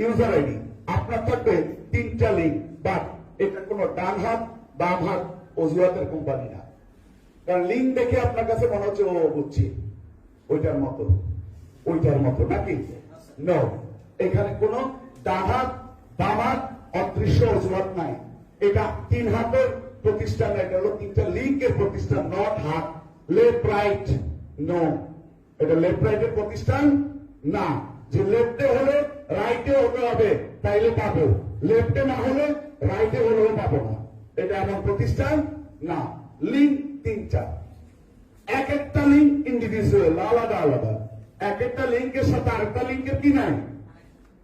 ইউজার আইডি, আপনার থাকবে 3টা লিঙ্ক, বাট এটা কোনো ডান হাত বাম হাত অজুহাতের কোম্পানি না। কারণ লিঙ্ক দেখে আপনার কাছে মনে হচ্ছে ও বুঝছি ওইটার মতো, ওইটার মতো নাকি? নো, এখানে কোনো ডান হাত বাম হাত অদৃশ্য অজুহাত নাই। এটা 3 হাতের প্রতিষ্ঠান, এটা হলো 3টা লিঙ্কের প্রতিষ্ঠান, নট হাত। লেফট রাইট নো, এটা লেফট রাইটের প্রতিষ্ঠান না। যে লেফটে হলে রাইটে হতে হবে তাইলে পাবো, লেফটে না হলে রাইটে হলেও পাবো না, এটা এমন প্রতিষ্ঠান না। লিঙ্ক 3টা, এক একটা লিঙ্ক ইন্ডিভিজুয়াল, আলাদা আলাদা। এক একটা লিঙ্কের সাথে আরেকটা লিঙ্কের কি নাই,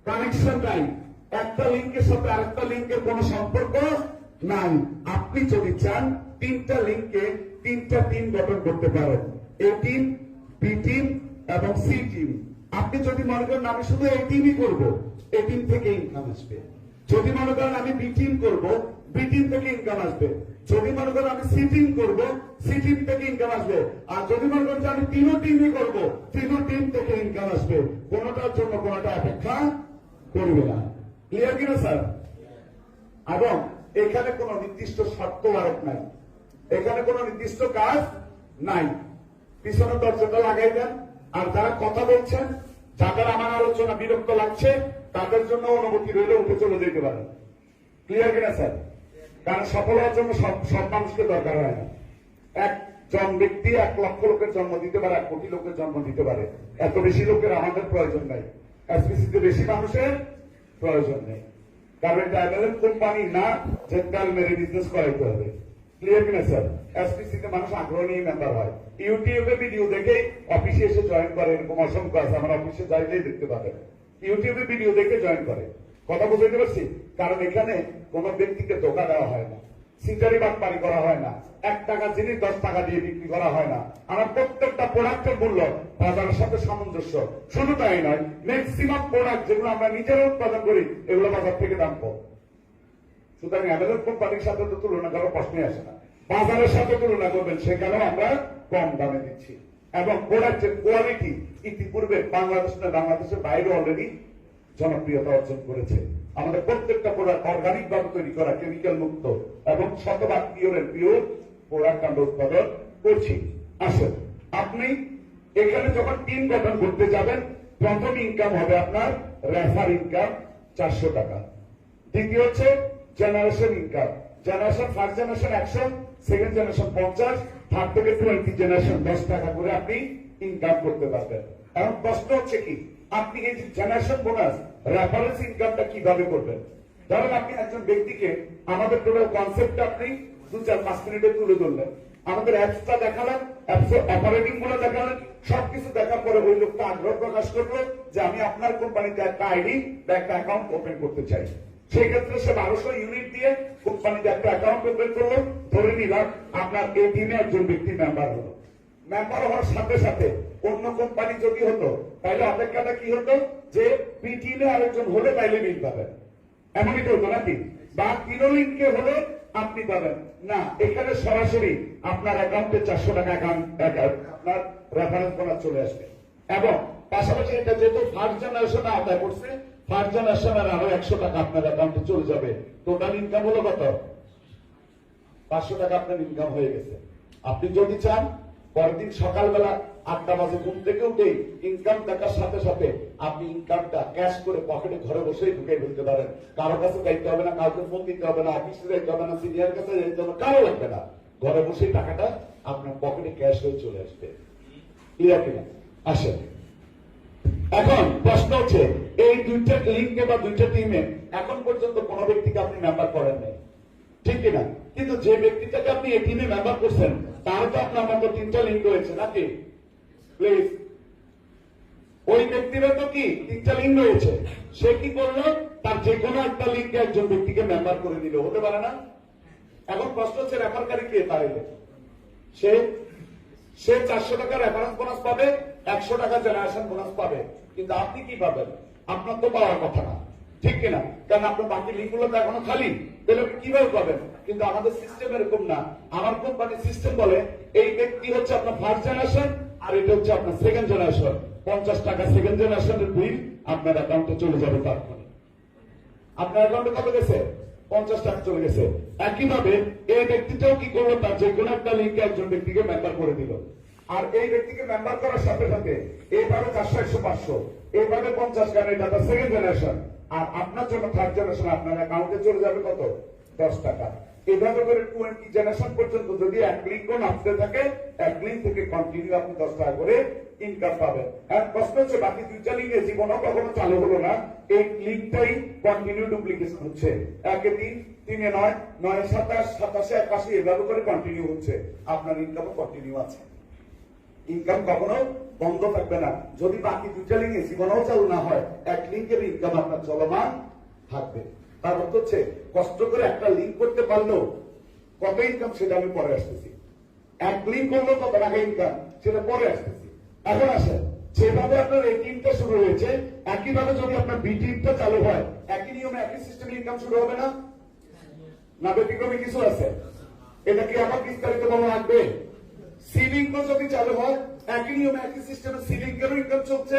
কানেকশন নাই। একটা লিঙ্কের সাথে আরেকটা লিঙ্কের কোন সম্পর্ক নাই। আপনি যদি চান 3টা লিঙ্কে 3টা টিম গঠন করতে পারেন, এ টিম, বি টিম এবং সি টিম। আপনি যদি মনে করেন আমি শুধু এই টিমই করবো, এই টিম থেকে ইনকাম আসবে। যদি মনে করেন আমি বি টিম করবো, বি টিম থেকে ইনকাম আসবে। যদি মনে করেন আমি সি টিম করবো, সি টিম থেকে ইনকাম আসবে। আর যদি মনে করেন আমি 3ও টিমই করবো, 3ও টিম থেকে ইনকাম আসবে। কোনোটার জন্য কোনোটা অপেক্ষা করবে না। ক্লিয়ার কিনা স্যার? এবং এখানে কোন নির্দিষ্ট শর্ত আরোপ নাই, এখানে কোন নির্দিষ্ট কাজ নাই। পিছনে দরজাটা লাগাই দেন। আর যারা কথা বলছেন, যাদের আমার আলোচনা বিরক্ত লাগছে, তাদের জন্য অনুমতি রইলে উঠে চলে যেতে পারেন। ক্লিয়ার কিনা স্যার? কারণ সফল হওয়ার জন্য সব মানুষকে দরকার হয় না। একজন ব্যক্তি 1 লক্ষ লোকের জন্ম দিতে পারে, 1 কোটি লোকের জন্ম দিতে পারে। এত বেশি লোকের আমাদের প্রয়োজন নাই, এসপিসিতে বেশি মানুষের প্রয়োজন নেই। কারণ এটা এমএলএম কোম্পানি না যে তেল মেরে বিজনেস করাইতে হবে। ক্লিয়ার কিনা স্যার? এসপিসিতে মানুষ আগ্রহ নিয়ে মেম্বার হয়, ইউটিউবে ভিডিও দেখে অফিসে এসে জয়েন করে, এরকম অসংখ্য আছে, আমার অফিসে যাইলেই দেখতে পাবেন, ইউটিউবে ভিডিও দেখে জয়েন করে। কথা বুঝতে পারছি? কারণ এখানে কোন ব্যক্তিকে ধোকা দেওয়া হয় না, সিটারি বাটপারি করা হয় না, 1 টাকা জিনিস 10 টাকা দিয়ে বিক্রি করা হয় না। আমার প্রত্যেকটা প্রোডাক্টের মূল্য বাজারের সাথে সামঞ্জস্য। শুধু তাই নয়, ম্যাক্সিমাম প্রোডাক্ট যেগুলো আমরা নিজেরা উৎপাদন করি এগুলো বাজার থেকে দাম কম। সুতরাং অ্যামাজন কোম্পানির সাথে তো তুলনা করার প্রশ্নই আসে না। বাজারের সাথে তুলনা করবেন, সেখানেও আমরা কম দামে দিচ্ছি। এবং প্রোডাক্টের কোয়ালিটি ইতিপূর্বে বাংলাদেশের বাইরে অলরেডি জনপ্রিয়তা অর্জন করেছে। আমাদের প্রত্যেকটা প্রোডাক্ট অর্গানিক ভাবে তৈরি করা, কেমিক্যাল মুক্ত এবং শতভাগ পিওর প্রোডাক্ট আমরা উৎপাদন করছি। আসুন, আপনি এখানে যখন টিম গঠন করতে যাবেন, প্রথম ইনকাম হবে আপনার রেফার ইনকাম 400 টাকা। দ্বিতীয় হচ্ছে generation income. Generation, first generation 100, second generation 50, third থেকে 20 জেনারেশন 10 টাকা করে আপনি ইনকাম করতে পারবেন। এখন প্রশ্ন হচ্ছে কি, আপনি এই যে জেনারেশন বোনাস রেফারেন্স ইনকামটা কিভাবে করবেন? ধরেন আপনি একজন ব্যক্তিকে আমাদের টোটাল কনসেপ্টটা আপনি 2-4-5 মিনিটে তুলে ধরলেন, আমাদের অ্যাপসটা দেখালেন, অ্যাপসের অপারেটিং গুলো দেখালেন, সবকিছু দেখার পরে ওই লোকটা আগ্রহ প্রকাশ করলো যে আমি আপনার কোম্পানিতে একটা আইডি বা একটা অ্যাকাউন্ট ওপেন করতে চাই। সেই ক্ষেত্রে সে 1200 ইউনিট দিয়ে কোম্পানিতে একটা অ্যাকাউন্ট ওপেন করলো। ধরে নিলাম আপনার এই টিমে একজন ব্যক্তি মেম্বার হলো। মেম্বার হওয়ার সাথে সাথে অন্য কোম্পানি যদি হতো তাহলে অপেক্ষাটা কি হতো, যে বি টিমে আরেকজন হলে তাইলে মিল পাবেন। এমনই তো হতো নাকি? বা তিনো লিঙ্কে হলে আপনি পাবেন না, এখানে সরাসরি আপনার অ্যাকাউন্টে 400 টাকা আপনার রেফারেন্স বোনাস চলে আসবে। এবং পাশাপাশি এটা যেহেতু ফার্স্ট জেনারেশনে আদায় করছে, ফার্স্ট জেনারেশনের আরো 100 টাকা আপনার অ্যাকাউন্টে চলে যাবে। টোটাল ইনকাম হলো কত? 500 টাকা আপনার ইনকাম হয়ে গেছে। আপনি যদি চান পরের দিন সকালবেলা 8টা বাজে ঘুম থেকে উঠেই ইনকাম দেখার সাথে সাথে আপনি ইনকামটা ক্যাশ করে পকেটে ঘরে বসেই ঢুকে ফেলতে পারেন। কারো কাছে যাইতে হবে না, কাউকে ফোন দিতে হবে না, অফিসে যাইতে হবে না, সিনিয়র কাছে যাইতে হবে, কারো লাগবে না। ঘরে বসেই টাকাটা আপনার পকেটে ক্যাশ হয়ে চলে আসবে। ক্লিয়ার কিনা? আসেন, এখন প্রশ্ন হচ্ছে এই দুইটা লিঙ্কে বা দুইটা টিমে এখন পর্যন্ত কোনো ব্যক্তিকে আপনি মেম্বার করেন নাই, ঠিক কিনা? কিন্তু যে ব্যক্তিটাকে আপনি এই টিমে মেম্বার করছেন তার তো আপনার মতো 3টা লিঙ্ক রয়েছে নাকি? প্লিজ, ওই ব্যক্তির তো কি 3টা লিঙ্ক রয়েছে। সে কি করলো? তার যে কোনো একটা লিঙ্কে একজন ব্যক্তিকে মেম্বার করে দিল, হতে পারে না? এখন প্রশ্ন হচ্ছে রেফারকারী কে? তাইলে সে 400 টাকা রেফারেন্স বোনাস পাবে, 100 টাকা জেনারেশন বোনাস পাবে। কিন্তু আপনি কি পাবেন? আপনার তো পাওয়ার কথা না, ঠিক কিনা? কারণ আপনার বাকি লিঙ্ক গুলো তো এখনো খালি, তাহলে কিভাবে পাবেন? কিন্তু আমাদের সিস্টেম এরকম না। আমার কোম্পানির সিস্টেম বলে এই ব্যক্তি হচ্ছে আপনার ফার্স্ট জেনারেশন আর এটা হচ্ছে আপনার সেকেন্ড জেনারেশন। 50 টাকা সেকেন্ড জেনারেশনের বিল আপনার অ্যাকাউন্টে চলে যাবে। তারপরে আপনার অ্যাকাউন্টে কত গেছে? 50 টাকা চলে গেছে। একইভাবে এই ব্যক্তিটাও কি করলো? তার যে কোনো একটা লিঙ্কে একজন ব্যক্তিকে মেম্বার করে দিল। আর এই ব্যক্তিকে মেম্বার করার সাথে সাথে এইভাবে 400, 100, 500, এইভাবে 50, কারণ এটা তো সেকেন্ড জেনারেশন। আর আপনার জন্য থার্ড জেনারেশন আপনার অ্যাকাউন্টে চলে যাবে কত? 10 টাকা। এইভাবে করে 20 জেনারেশন পর্যন্ত যদি এক লিঙ্কও নামতে থাকে, এক লিঙ্ক থেকে কন্টিনিউ আপনি 10 টাকা করে ইনকাম পাবেন। আর প্রশ্ন হচ্ছে বাকি 2টা লিঙ্কে জীবনও কখনো চালু হলো না, এই লিঙ্কটাই কন্টিনিউ ডুপ্লিকেশন হচ্ছে। 1 3, 3 9, 9 27, 27 81 এভাবে করে কন্টিনিউ হচ্ছে। আপনার ইনকামও কন্টিনিউ আছে। ইনকাম কখনো বন্ধ থাকবে না। যদি বাকি 2টা লিঙ্কে জীবনও চালু না হয়, এক লিঙ্কের ইনকাম আপনার চলমান থাকবে। তার অর্থ হচ্ছে কষ্ট করে একটা লিঙ্ক করতে পারলেও কত ইনকাম সেটা আমি পরে আসতেছি। এক লিঙ্ক করলেও কত টাকা ইনকাম সেটা পরে আসতেছি। এখন আসেন, যেভাবে আপনার এই টিমটা শুরু হয়েছে একইভাবে যদি আপনার বি টিমটা চালু হয়, একই নিয়মে একই সিস্টেমে ইনকাম শুরু হবে না? না ব্যতিক্রমে কিছু আছে? এটা কি আমার বিস্তারিত বলা লাগবে? সি লিঙ্ক যদি চালু হয় একই নিয়মে একই সিস্টেমে সি লিঙ্কেরও ইনকাম চলছে,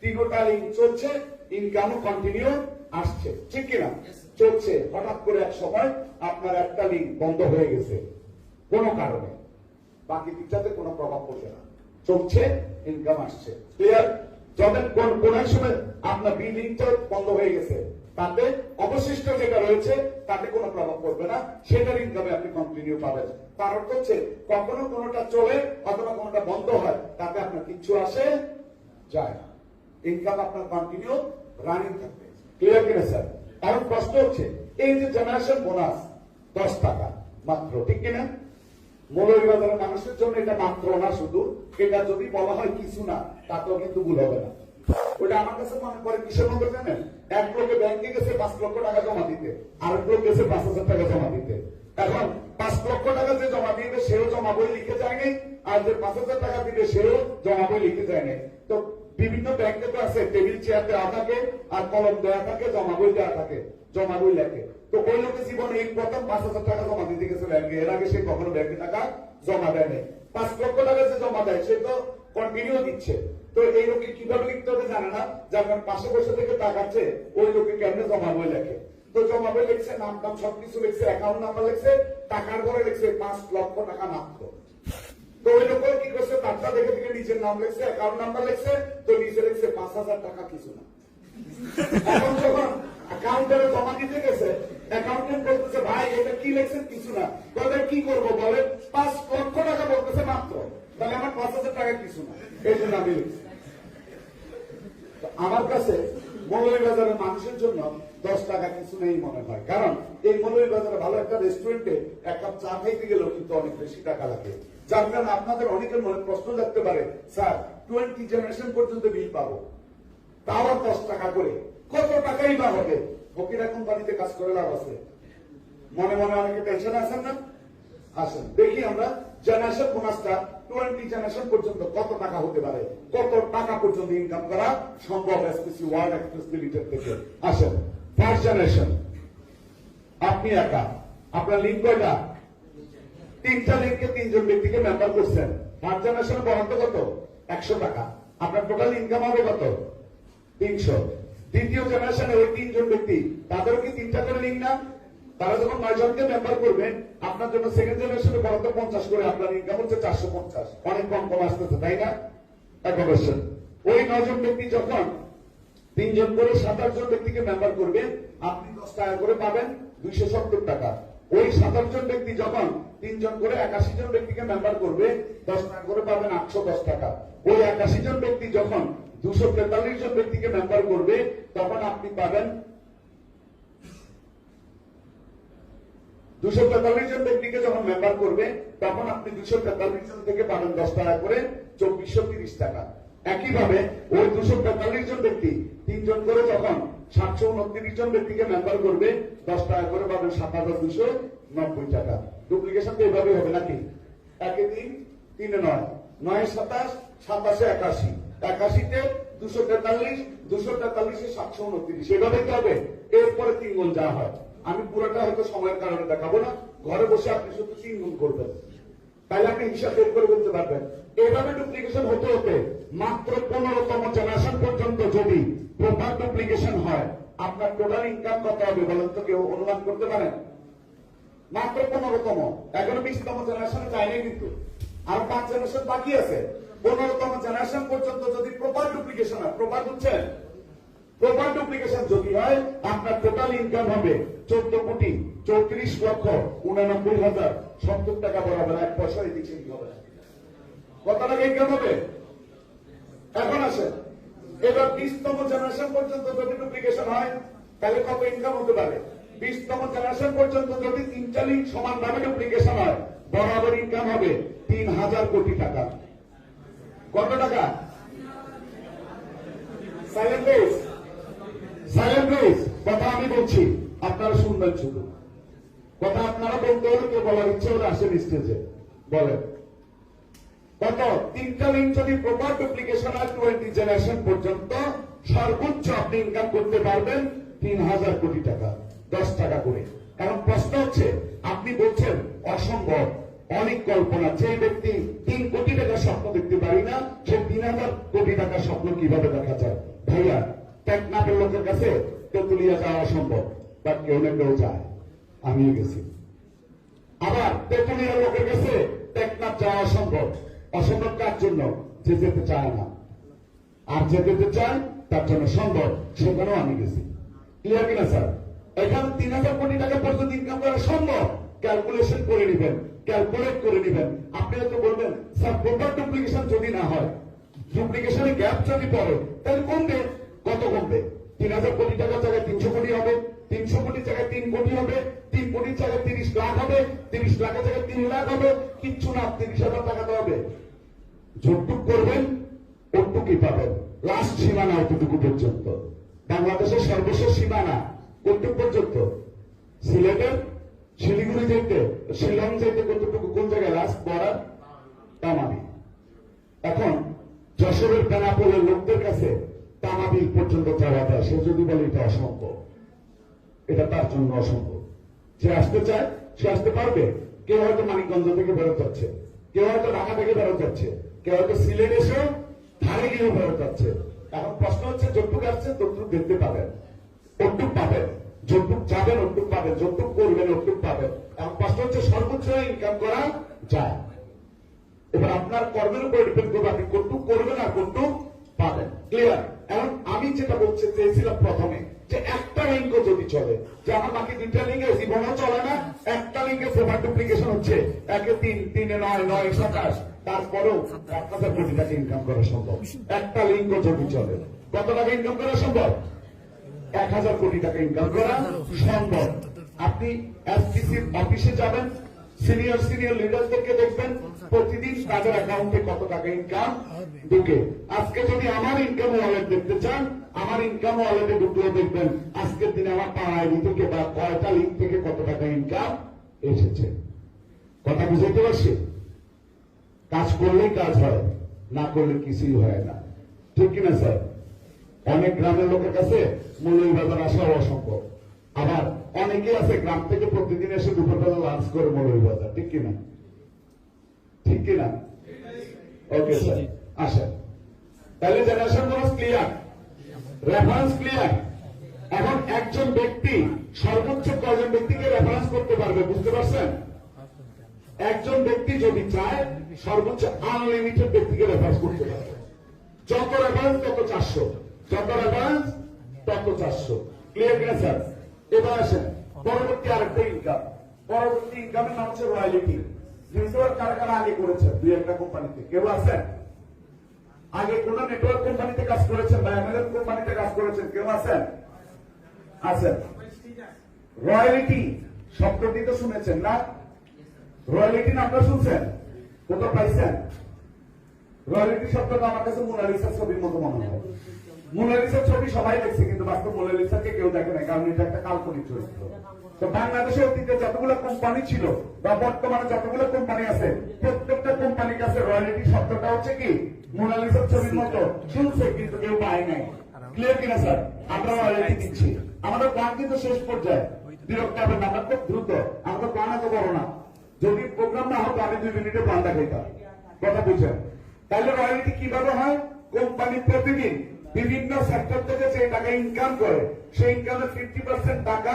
3টা লিঙ্ক চলছে, ইনকামও কন্টিনিউ আসছে, ঠিক কিনা? চলছে। হঠাৎ করে এক সময় আপনার একটা লিঙ্ক বন্ধ হয়ে গেছে কোনো কারণে, বাকি 2টাতে কোনো প্রভাব পড়বে না, চলছে, ইনকাম আসছে। ক্লিয়ার? যখন কোন সময় আপনার বি লিঙ্কটা বন্ধ হয়ে গেছে, তাতে অবশিষ্ট যেটা রয়েছে তাতে কোনো প্রভাব পড়বে না, সেটার ইনকামে আপনি কন্টিনিউ পাবেন। তার অর্থ হচ্ছে কখনো কোনোটা চলে অথবা কোনোটা বন্ধ হয়, তাতে আপনার কিচ্ছু আসে যায় না, ইনকাম আপনার কন্টিনিউ রানিং থাকবে। ক্লিয়ার কিনা স্যার? এখন প্রশ্ন হচ্ছে এই যে জেনারেশন বোনাস 10 টাকা মাত্র, ঠিক কিনা? মৌলভীবাজারের মানুষের জন্য এটা মাত্র না, শুধু এটা যদি বলা হয় কিছু না, তাতেও কিন্তু ভুল হবে না। ওটা আমার কাছে মনে করে কিসের মতো জানেন? এক লোকে ব্যাংকে গেছে 5 লক্ষ টাকা জমা দিতে, আরেক লোক গেছে 5,000 টাকা জমা দিতে। এখন 5 লক্ষ টাকা যে জমা দিবে সেও জমা বই লিখে যায়নি, আর যে 5,000 টাকা দিবে সেও জমা বই লিখে যায়নি। তো বিভিন্ন ব্যাংকে তো আছে টেবিল চেয়ার দেওয়া থাকে আর কলম দেওয়া থাকে, জমা বই দেওয়া থাকে, জমা বই লেখে। তো ওই লোকের জীবনে এই প্রথম 5,000 টাকা জমা দিতে গেছে ব্যাংকে, এর আগে সে কখনো ব্যাংকে টাকা জমা দেয় নাই। 5 লক্ষ টাকা যে জমা দেয় সে তো কন্টিনিউ দিচ্ছে। তো এই লোকে কিভাবে লিখতে হবে জানে না, যার পাশে বসে থেকে তাকাচ্ছে ওই লোকে কেমনে জমা বই লেখে। তো জমা বই লিখছে, নাম টাম সবকিছু লিখছে, অ্যাকাউন্ট নাম্বার লিখছে, টাকার ঘরে লিখছে 5 লক্ষ টাকা মাত্র। তো ওই লোক কি করছে, তারটা দেখে থেকে নিজের নাম লিখছে, অ্যাকাউন্ট নাম্বার লিখছে, তো নিচে লিখছে 5,000 টাকা কিছু না। এখন যখন অ্যাকাউন্টারে জমা দিতে গেছে, অ্যাকাউন্টেন্ট বলতেছে ভাই এটা কি লিখছেন? কিছু না। তাহলে কি করবো বলে? 5 লক্ষ টাকা বলতেছে মাত্র, তাহলে আমার 5,000 টাকা কিছু না, এই জন্য আমি লিখছি। আমার কাছে মৌলভীবাজারের মানুষের জন্য 10 টাকা কিছু নেই মনে হয়, কারণ এই মৌলভীবাজারে ভালো একটা রেস্টুরেন্টে এক কাপ চা খাইতে গেলেও কিন্তু অনেক বেশি টাকা লাগে। যার কারণে আপনাদের অনেকের মনে প্রশ্ন থাকতে পারে, স্যার 20 জেনারেশন পর্যন্ত বিল পাবো, তাও 10 টাকা করে, কত টাকাই বা হবে? ফকিরা কোম্পানিতে কাজ করে লাভ আছে? মনে মনে অনেকে টেনশন আছেন না? আসেন দেখি আমরা জেনারেশন বোনাসটা 20 জেনারেশন পর্যন্ত কত টাকা হতে পারে, কত টাকা পর্যন্ত ইনকাম করা সম্ভব এসপিসি ওয়ার্ল্ড এক্সপ্রেস লিমিটেড থেকে। আসেন, ফার্স্ট জেনারেশন আপনি একা, আপনার লিঙ্ক কয়টা? 3টা লিঙ্কে 3জন ব্যক্তিকে মেম্বার করছেন। ফার্স্ট জেনারেশন বরাদ্দ কত? 100 টাকা। আপনার টোটাল ইনকাম হবে কত? 300। দ্বিতীয় জেনারেশনে ওই 3জন ব্যক্তি, তাদেরও কি 3টা করে লিঙ্ক না? তারা যখন 9 জনকে মেম্বার করবেন, আপনার জন্য সেকেন্ড জেনারেশনে বরাদ্দ 50 করে, আপনার ইনকাম হচ্ছে 450। অনেক কম কম আসতেছে, তাই না? কোশ্চেন, ওই 9 জন ব্যক্তি যখন 3 জন করে 27 জন ব্যক্তিকে মেম্বার করবে, আপনি 10 টাকা করে পাবেন, 270 টাকা। ওই 27 জন ব্যক্তি যখন 3 জন করে 81 জন ব্যক্তিকে মেম্বার করবে, 10 টাকা করে পাবেন, 810 টাকা। ওই 81 জন ব্যক্তি যখন 243 জন ব্যক্তিকে মেম্বার করবে, তখন আপনি পাবেন 243 জন ব্যক্তিকে যখন মেম্বার করবে, তখন আপনি 243 জন থেকে পাবেন 10 টাকা করে, 2430 টাকা। একইভাবে ওই 243 জন ব্যক্তি 3 জন করে যখন 729 জন ব্যক্তিকে মেম্বার করবে, 10 টাকা করে পাবেন 7290 টাকা। ডুপ্লিকেশন তো এভাবে হবে নাকি? 1 এ 3, 3 এ 9, 9 এ 27, 27 এ 81, 81 তে 243, 243 এ 729, এভাবেই তো হবে। এরপরে 3 গুণ যা হয়, আমি পুরোটা হয়তো সময়ের কারণে দেখাবো না, ঘরে বসে আপনি শুধু 3 গুণ করবেন, তাহলে আপনি হিসাব বের করে বলতে পারবেন। এইভাবে ডুপ্লিকেশন হতে হতে মাত্র 15তম জেনারেশন পর্যন্ত যদি প্রপার ডুপ্লিকেশন হয়, আপনার টোটাল ইনকাম কত হবে বলেন তো? কেউ অনুমান করতে পারেন? মাত্র 15তম, এখনো 20তম জেনারেশনে যায়নি, কিন্তু আর 5 জেনারেশন বাকি আছে। 15তম জেনারেশন পর্যন্ত যদি প্রপার ডুপ্লিকেশন হয়, প্রপার বুঝছেন? প্রপার ডুপ্লিকেশন যদি হয়, আপনার টোটাল ইনকাম হবে 14,34,89,070 টাকা বরাবর, 1 পয়সা এদিক সেদিক হবে না। কত টাকা ইনকাম হবে? এখন আসেন, এবার 20তম জেনারেশন পর্যন্ত যদি ডুপ্লিকেশন হয়, তাহলে কত ইনকাম হতে পারে? 20তম জেনারেশন পর্যন্ত যদি 3টা লিঙ্ক সমানভাবে ডুপ্লিকেশন হয়, বরাবর ইনকাম হবে 3000 কোটি টাকা। কত টাকা? Silent please, silent please. কথা আমি বলছি, আপনারা শুনবেন শুধু। কথা আপনারা বলতে হলে, কেউ বলার ইচ্ছে হলে আসেন স্টেজে, বলেন। কত? 3টা লিঙ্ক যদি প্রপার ডুপ্লিকেশন হয় 20 জেনারেশন পর্যন্ত, সর্বোচ্চ আপনি ইনকাম করতে পারবেন 3000 কোটি টাকা, 10 টাকা করে। কারণ প্রশ্ন হচ্ছে, আপনি বলছেন অসম্ভব, অনেক কল্পনা, যে ব্যক্তি 3 কোটি টাকার স্বপ্ন দেখতে পারি না, সে 3000 কোটি টাকার স্বপ্ন কিভাবে দেখা যায়? ভাইয়া, টেকনাফের লোকের কাছে তেতুলিয়া যাওয়া অসম্ভব, বাট কেউ না কেউ যায়, আমিও গেছি। আবার তেতুলিয়ার লোকের কাছে টেকনাফ যাওয়া অসম্ভব। অসম্ভব কার জন্য? যে যেতে চায় না, আর যে যেতে চায় তার জন্য সম্ভব, সেখানেও আমি গেছি। ক্লিয়ার কিনা স্যার? এখানে 3000 কোটি টাকা পর্যন্ত ইনকাম করা সম্ভব। ক্যালকুলেশন করে নিবেন, ক্যালকুলেট করে নিবেন। আপনি হয়তো বলবেন, স্যার প্রপার ডুপ্লিকেশন যদি না হয়, ডুপ্লিকেশনে গ্যাপ যদি পড়ে, তাহলে কমবে। কত কমবে? 3000 কোটি টাকার জায়গায় 300 কোটি হবে, 300 কোটির জায়গায় 3 কোটি হবে, 3 কোটির জায়গায় 30 লাখ হবে, 30 লাখের জায়গায় 3 লাখ হবে। কিচ্ছু না, 30,000 টাকা দেওয়া হবে। যতটুক করবেন ওটুকুই পাবেন। লাস্ট সীমানা অতটুকু পর্যন্ত। বাংলাদেশের সর্বশেষ সীমানা কতটুকু পর্যন্ত? সিলেটের শিলিগুড়ি যেতে, শিলং যেতে কতটুকু? কোন জায়গায় লাস্ট বর্ডার? তামাবি। এখন যশোরের বেনাপোলের লোকদের কাছে তামাবিল পর্যন্ত যাওয়া যায়, সে যদি বলে এটা অসম্ভব, এটা তার জন্য অসম্ভব। যে আসতে চায় সে আসতে পারবে। কেউ হয়তো মানিকগঞ্জ থেকে বেরোতে যাচ্ছে, কেউ হয়তো ঢাকা থেকে বেরোতে যাচ্ছে, কেউ হয়তো সিলেট এসেও ধারে গিয়েও বেরোতে যাচ্ছে। এখন প্রশ্ন হচ্ছে, যতটুক আসছে ততটুক দেখতে পাবেন, ওটুক পাবেন, যতটুক যাবেন ওটুক পাবেন, যতটুক করবেন ওটুক পাবেন। এখন প্রশ্ন হচ্ছে, সর্বোচ্চ ইনকাম করা যায়। এবার আপনার কর্মের উপর ডিপেন্ড করবে, আপনি কতটুক করবেন আর কতটুক পাবেন। ক্লিয়ার? এখন আমি যেটা বলতে চেয়েছিলাম প্রথমে, যে একটা লিঙ্কও যদি চলে, যে আমার বাকি 2টা লিঙ্কে জীবনও চলে না, একটা লিঙ্কে প্রপার ডুপ্লিকেশন হচ্ছে, 1 এ 3, 3 এ 9, 9 এ 27, তারপরেও 1000 কোটি টাকা ইনকাম করা সম্ভব। একটা লিঙ্কও যদি চলে, কত টাকা ইনকাম করা সম্ভব? 1000 কোটি টাকা ইনকাম করা সম্ভব। আপনি এসপিসির অফিসে যাবেন, সিনিয়র লিডারদেরকে দেখবেন প্রতিদিন তাদের অ্যাকাউন্টে কত টাকা ইনকাম ঢুকে। আজকে যদি আমার ইনকাম ওয়ালেট দেখতে চান, আমার ইনকাম ওয়ালেটে ঢুকলে দেখবেন আজকের দিনে আমার পাড়ায় থেকে বা কয়টা লিঙ্ক থেকে কত টাকা ইনকাম এসেছে। কথা বুঝতে পারছি? কাজ করলেই কাজ হয়, না করলে কিছুই হয় না। ঠিক কিনা স্যার? অনেক গ্রামের লোকের কাছে মৌলভীবাজার আসা অসম্ভব। আবার অনেকে আছে গ্রাম থেকে প্রতিদিন এসে দুপুরবেলা লাঞ্চ করে মৌলভীবাজার, ঠিক কিনা? ঠিক কিনা? ওকে স্যার, আসেন। তাহলে generation bonus clear, reference clear. এখন একজন ব্যক্তি সর্বোচ্চ কয়জন ব্যক্তিকে রেফারেন্স করতে পারবে, বুঝতে পারছেন? একজন ব্যক্তি যদি চায় সর্বোচ্চ আনলিমিটেড ব্যক্তিকে রেফারেন্স করতে পারবে। যত রেফারেন্স তত 400, যত রেফারেন্স তত 400। ক্লিয়ার কিনা স্যার? এবার আসেন পরবর্তী আরেকটা ইনকাম। পরবর্তী ইনকামের নাম হচ্ছে রয়্যালিটি। নেটওয়ার্ক কারা কারা আগে করেছেন? দুই একটা কোম্পানিতে কেউ আছেন? আগে কোন নেটওয়ার্ক কোম্পানিতে কাজ করেছেন বা এমএলএম কোম্পানিতে কাজ করেছেন কেউ আছেন? আছেন। রয়্যালিটি শব্দটি তো শুনেছেন না? রয়্যালিটি নামটা শুনছেন? কোথাও পাইছেন? রয়্যালিটি শব্দটা আমার কাছে মোনালিসার ছবির মতো মনে হয়। মোনালিসার ছবি সবাই দেখছে, কিন্তু বাস্তব মোনালিসাকে কেউ দেখে নাই, কারণ এটা একটা কাল্পনিক চরিত্র। তো বাংলাদেশে অতীতে যতগুলো কোম্পানি ছিল বা বর্তমানে যতগুলো কোম্পানি আছে, প্রত্যেকটা কোম্পানির কাছে রয়্যালিটি শব্দটা হচ্ছে কি মোনালিসার ছবির মতো শুনছে, কিন্তু কেউ পায় নাই। ক্লিয়ার কিনা স্যার? আমরা রয়্যালিটি দিচ্ছি। আমাদের প্ল্যান কিন্তু শেষ পর্যায়ে, বিরক্ত হবেন না, আমরা খুব দ্রুত। আমাদের প্ল্যান এত বড় না। যদি প্রোগ্রাম না হতো আমি 2 মিনিটে প্ল্যান দেখাইতাম। কথা বুঝছেন? তাহলে রয়্যালিটি কিভাবে হয়? কোম্পানি প্রতিদিন বিভিন্ন সেক্টর থেকে যে টাকা ইনকাম করে, সেই ইনকামের 50% টাকা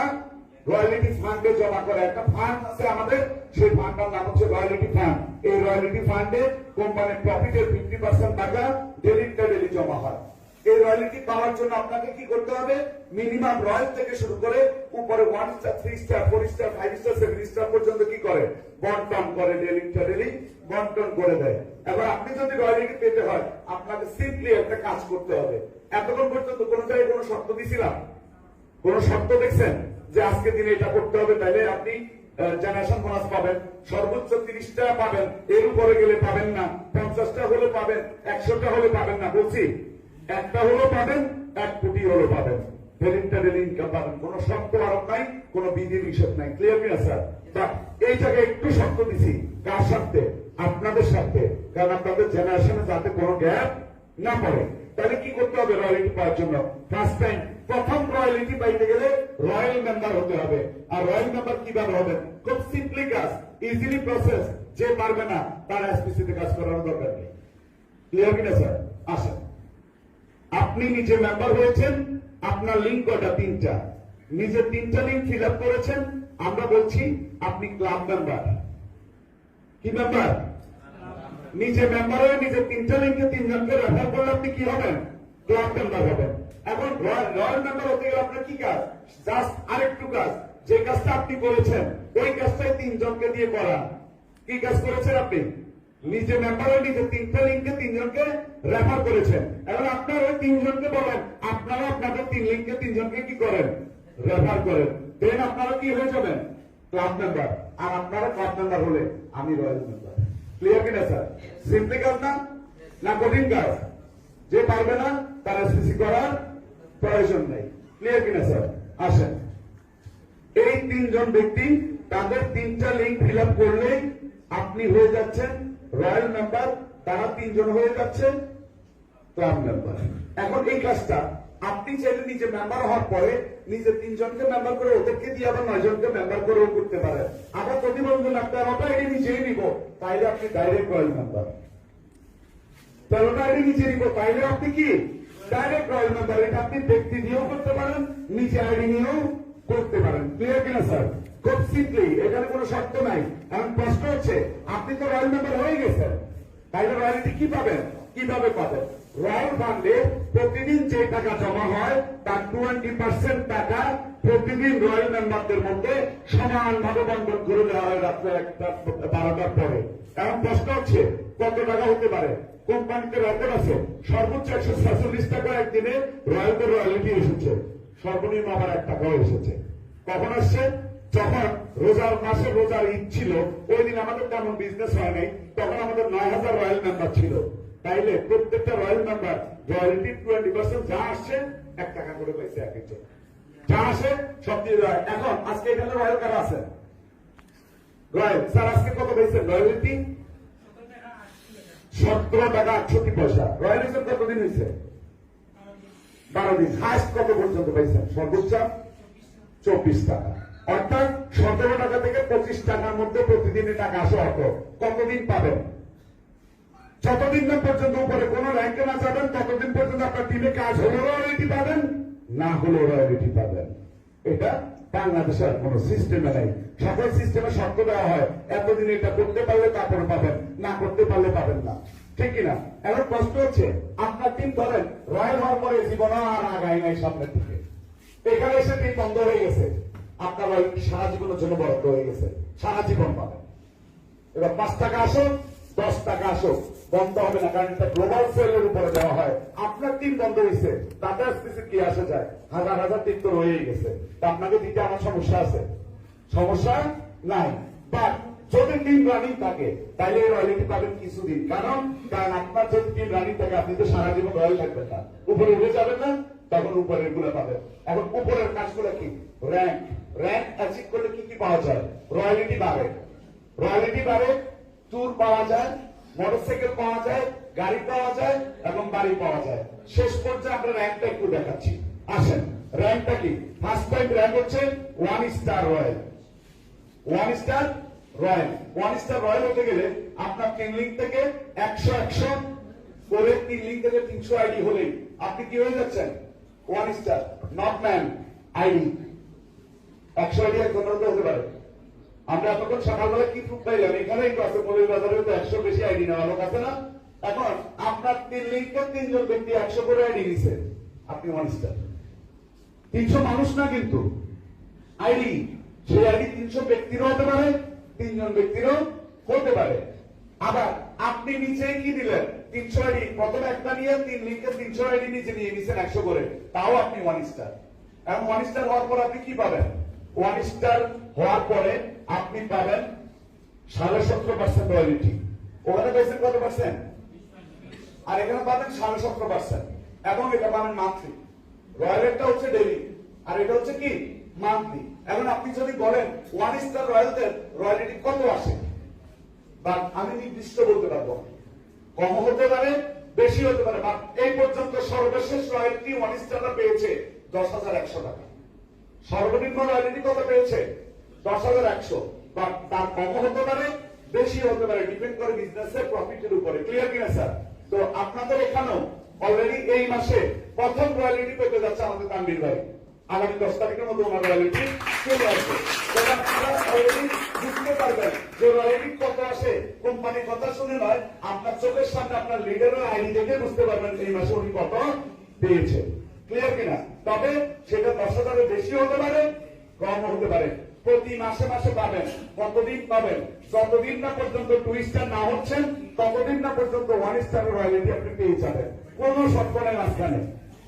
রয়্যালিটি ফান্ডে জমা করে। একটা ফান্ড আছে আমাদের, সেই ফান্ডটার নাম হচ্ছে রয়্যালিটি ফান্ড। এই রয়্যালিটি ফান্ডে কোম্পানির প্রফিটের 50% টাকা ডেলি জমা হয়। এই রয়্যালিটি পাওয়ার জন্য আপনাকে কি করতে হবে? মিনিমাম রয়্যাল থেকে শুরু করে উপরে 1 star, 3 star, 4 star, 5 star, 7 star পর্যন্ত কি করে? বন্টন করে, ডেলি বন্টন করে দেয়। এবার আপনি যদি রয়্যালিটি পেতে হয়, আপনাকে সিম্পলি একটা কাজ করতে হবে। এতক্ষণ পর্যন্ত কোন জায়গায় কোনো শর্ত দিছিলাম? কোন শর্ত দেখছেন যে আজকে দিনে এটা করতে হবে, তাইলে আপনি জেনারেশন বোনাস পাবেন? সর্বোচ্চ 30টা পাবেন, এর উপরে গেলে পাবেন না। 50টা হলে পাবেন, 100টা হলে পাবেন না। বলছি একটা হলো পাবেন, 1 কোটি হলো পাবেন। ডেলি ইনকাম পাবেন। কোন শর্ত আরোপ নাই, কোন বিধি নিষেধ নাই। ক্লিয়ার কিনা স্যার? এই জায়গায় একটু শর্ত দিছি। কার স্বার্থে? আপনাদের স্বার্থে। কারণ আপনাদের জেনারেশনে যাতে কোনো গ্যাপ না পড়ে। তাহলে কি করতে হবে রয়্যালিটি পাওয়ার জন্য? ফার্স্ট টাইম প্রথম রয়্যালিটি পাইতে গেলে রয়্যাল মেম্বার হতে হবে। আর রয়্যাল মেম্বার কিভাবে হবেন? খুব সিম্পলি কাজ, ইজিলি প্রসেস। যে পারবে না তার এসপিসিতে কাজ করার দরকার নেই। ক্লিয়ার কিনা স্যার? আসেন, আপনি নিজে মেম্বার হয়েছেন, আপনার লিঙ্ক কটা? 3টা। নিজে 3টা লিঙ্ক ফিল আপ করেছেন। আমরা বলছি আপনি ক্লাব মেম্বার। কি মেম্বার? নিজে মেম্বার হয়ে নিজে 3টা লিঙ্কে 3 জনকে রেফার করলে আপনি কি হবেন? ক্লাব মেম্বার হবেন। এখন রয়্যাল মেম্বার হতে গেলে আপনার কি কাজ? জাস্ট আরেকটু কাজ। যে কাজটা আপনি করেছেন ওই কাজটাই 3 জনকে দিয়ে করান। কি কাজ করেছেন আপনি? নিজে মেম্বার হয়ে নিজে 3টা লিঙ্কে 3 জনকে রেফার করেছেন। এখন আপনার ওই 3 জনকে বলেন আপনারা আপনাদের 3 লিঙ্কে 3 জনকে কি করেন? রেফার করেন। দেন আপনারা কি হয়ে যাবেন? Club member. আর আপনারা ক্লাব মেম্বার হলে আমি রয়্যাল মেম্বার। ক্লিয়ার কিনা স্যার? সিম্পলি কাজ না? না কঠিন কাজ? যে পারবে না তার এসপিসি করার প্রয়োজন নেই। ক্লিয়ার কিনা স্যার? আসেন, এই 3 জন ব্যক্তি তাদের 3টা লিঙ্ক ফিল আপ করলেই আপনি হয়ে যাচ্ছেন রয়্যাল মেম্বার। তারা 3 জন হয়ে যাচ্ছে ক্লাব মেম্বার। এখন এই কাজটা আপনি চাইলে নিজে মেম্বার হওয়ার পরে নিজে 3 জনকে মেম্বার করে ওদেরকে দিয়ে আবার 9 জনকে মেম্বার করেও করতে পারেন। আবার প্রতিবন্ধন আপনার 13টা আইডি নিজেই নিব, তাইলে আপনি ডাইরেক্ট রয়্যাল মেম্বার। 13টা আইডি নিজে নিব, তাইলে আপনি কি ডাইরেক্ট রয়্যাল মেম্বার। এটা আপনি ব্যক্তি দিয়েও করতে পারেন, নিজে আইডি নিয়েও করতে পারেন। ক্লিয়ার কিনা স্যার? খুব সিম্পলি, এখানে কোনো শর্ত নাই। এখন প্রশ্ন হচ্ছে আপনি তো রয়্যাল মেম্বার হয়ে গেছেন, তাইলে রয়্যালিটি কি পাবেন? কিভাবে পাবেন? রয়্যাল ফান্ডে প্রতিদিন যে টাকা জমা হয় তার 20% টাকা প্রতিদিন রয়্যাল মেম্বারদের মধ্যে সমানভাবে বন্টন করে দেওয়া হয় রাত্রে 12টার পরে। এখন প্রশ্ন হচ্ছে কত টাকা হতে পারে? কোম্পানিতে রেকর্ড আছে সর্বোচ্চ 146 টাকা একদিনে রয়্যালদের রয়্যালিটি এসেছে। সর্বনিম্ন আবার 1 টাকাও এসেছে। কখন আসছে? যখন রোজার মাসে রোজার ঈদ ছিল, ওই দিন আমাদের তেমন বিজনেস হয় নাই, তখন আমাদের 9000 রয়্যাল মেম্বার ছিল। তাইলে প্রত্যেকটা রয়্যাল মেম্বার রয়্যালিটি 20% যা আসছে 1 টাকা করে পাইছে এক একজন। যা আসে সব দিয়ে দেয়। এখন আজকে এখানে রয়্যাল কারা আছে? রয়্যাল স্যার আজকে কত পাইছেন রয়্যালিটি? 17 টাকা 68 পয়সা। রয়্যালিটি কতদিন হয়েছে? 12 দিন। হাইস্ট কত পর্যন্ত পাইছেন? সর্বোচ্চ 24 টাকা, অর্থাৎ 17 টাকা থেকে 25 টাকার মধ্যে প্রতিদিনের টাকা আসে অর্থ। কতদিন পাবেন? যতদিন না পর্যন্ত উপরে কোন র্যাঙ্কে না যাবেন ততদিন পর্যন্ত আপনার টিমে কাজ হলেও রয়্যালটি পাবেন, না হলেও রয়্যালটি পাবেন। এটা বাংলাদেশের কোন সিস্টেমে নেই। সকল সিস্টেমে শর্ত দেওয়া হয়, এতদিন এটা করতে পারলে তারপরে পাবেন, না করতে পারলে পাবেন না, ঠিক কিনা? এখন প্রশ্ন হচ্ছে, আপনার টিম ধরেন রয়্যাল হওয়ার পরে জীবন আর আগায় নাই সামনের দিকে, এখানে এসে টিম বন্ধ হয়ে গেছে, আপনার রয়্যালটি সারা জীবনের জন্য বরাদ্দ হয়ে গেছে, সারা জীবন পাবেন। এবার 5 টাকা আসো 10 টাকা আসো, বন্ধ হবে না, কারণ এটা গ্লোবাল সেলের উপরে দেওয়া হয়। আপনার টিম বন্ধ হয়েছে, তাতে আসতেছে কি আসে যায়, হাজার হাজার টিম তো রয়েই গেছে, তা আপনাকে দিতে আমার সমস্যা আছে? সমস্যা নাই। বাট যদি টিম রানিং থাকে তাহলে রয়্যালটি পাবেন কিছুদিন, কারণ আপনার যদি টিম রানিং থাকে আপনি তো সারা জীবন রয়্যাল থাকবেন না, উপরে উঠে যাবেন না, তখন উপরের গুলো পাবেন। এখন উপরের কাজগুলো কি? র্যাঙ্ক, র্যাঙ্ক অ্যাচিভ করলে কি কি পাওয়া যায়? রয়্যালটি বাড়ে, রয়্যালটি বাড়ে, ট্যুর পাওয়া যায়, মোটরসাইকেল পাওয়া যায়, গাড়ি পাওয়া যায় এবং বাড়ি পাওয়া যায়। শেষ পর্যায়ে আমরা র্যাঙ্কটা একটু দেখাচ্ছি, আসেন। র্যাঙ্কটা কি? ফার্স্ট টাইম র্যাঙ্ক হচ্ছে 1 star royal. 1 star royal, 1 star royal হতে গেলে আপনার 3 লিঙ্ক থেকে 100 করে 3 লিঙ্ক থেকে 300 আইডি হলেই আপনি কি হয়ে যাচ্ছেন? 1 star. Not man ID 100 ID একজনের হতে পারে। আমরা এতক্ষণ সকালবেলা কি প্রুফ পাইলাম? এখানেই তো আছে, মৌলিক বাজারে তো 100 বেশি আইডি নেওয়া লোক আছে না? এখন আপনার 3 লিঙ্কে 3 জন ব্যক্তি 100 করে আইডি নিছে, আপনি 1 স্টার। 300 মানুষ না কিন্তু আইডি, সেই আইডি 300 ব্যক্তিরও হতে পারে, 3 জন ব্যক্তিরও হতে পারে। আবার আপনি নিচে কি দিলেন? 300 আইডি, প্রথমে একটা নিয়ে 3 লিঙ্কে 300 আইডি নিচে নিয়ে নিছেন 100 করে, তাও আপনি 1 স্টার। এখন 1 স্টার হওয়ার পর আপনি কি পাবেন? 1 স্টার হওয়ার পরে আপনি পাবেন 17.5% রয়্যালটি। ওখানে পেয়েছেন কত পার্সেন্ট? আর এখানে পাবেন 17.5%, এবং এটা পাবেন মান্থলি। রয়্যালটা হচ্ছে ডেইলি, আর এটা হচ্ছে কি মান্থলি। এখন আপনি যদি বলেন 1 স্টার রয়্যালদের রয়্যালটি কত আসে, বা আমি নির্দিষ্ট বলতে পারবো, কম হতে পারে, বেশি হতে পারে, বা এই পর্যন্ত সর্বশেষ রয়্যালটি 1 স্টাররা পেয়েছে 10,100 টাকা। সর্বনিম্ন রয়্যালটি কত পেয়েছে? 10,100। বা তার কম হতে পারে, বেশি হতে পারে, ডিপেন্ড করে বিজনেসের প্রফিটের উপরে। ক্লিয়ার কিনা স্যার? তো আপনাদের এখানেও অলরেডি এই মাসে প্রথম রয়্যালটি পেতে যাচ্ছে আমাদের তানভীর ভাই। আগামী 10 তারিখের মধ্যে ওনার রয়্যালটি চলে আসবে। তখন আপনারা অলরেডি বুঝতে পারবেন যে রয়্যালটি কত আসে। কোম্পানির কথা শুনে নয়, আপনার চোখের সামনে আপনার লিডারের আইডি দেখে বুঝতে পারবেন এই মাসে উনি কত পেয়েছে। ক্লিয়ার কিনা? তবে সেটা 10,000-এর বেশি হতে পারে, কম হতে পারে। প্রতি মাসে মাসে পাবেন। কতদিন পাবেন? যতদিন না পর্যন্ত 2 স্টার না হচ্ছেন ততদিন না পর্যন্ত 1 স্টারের রয়্যালটি আপনি পেয়ে যাবেন। কোন শর্ত নেই মাঝখানে।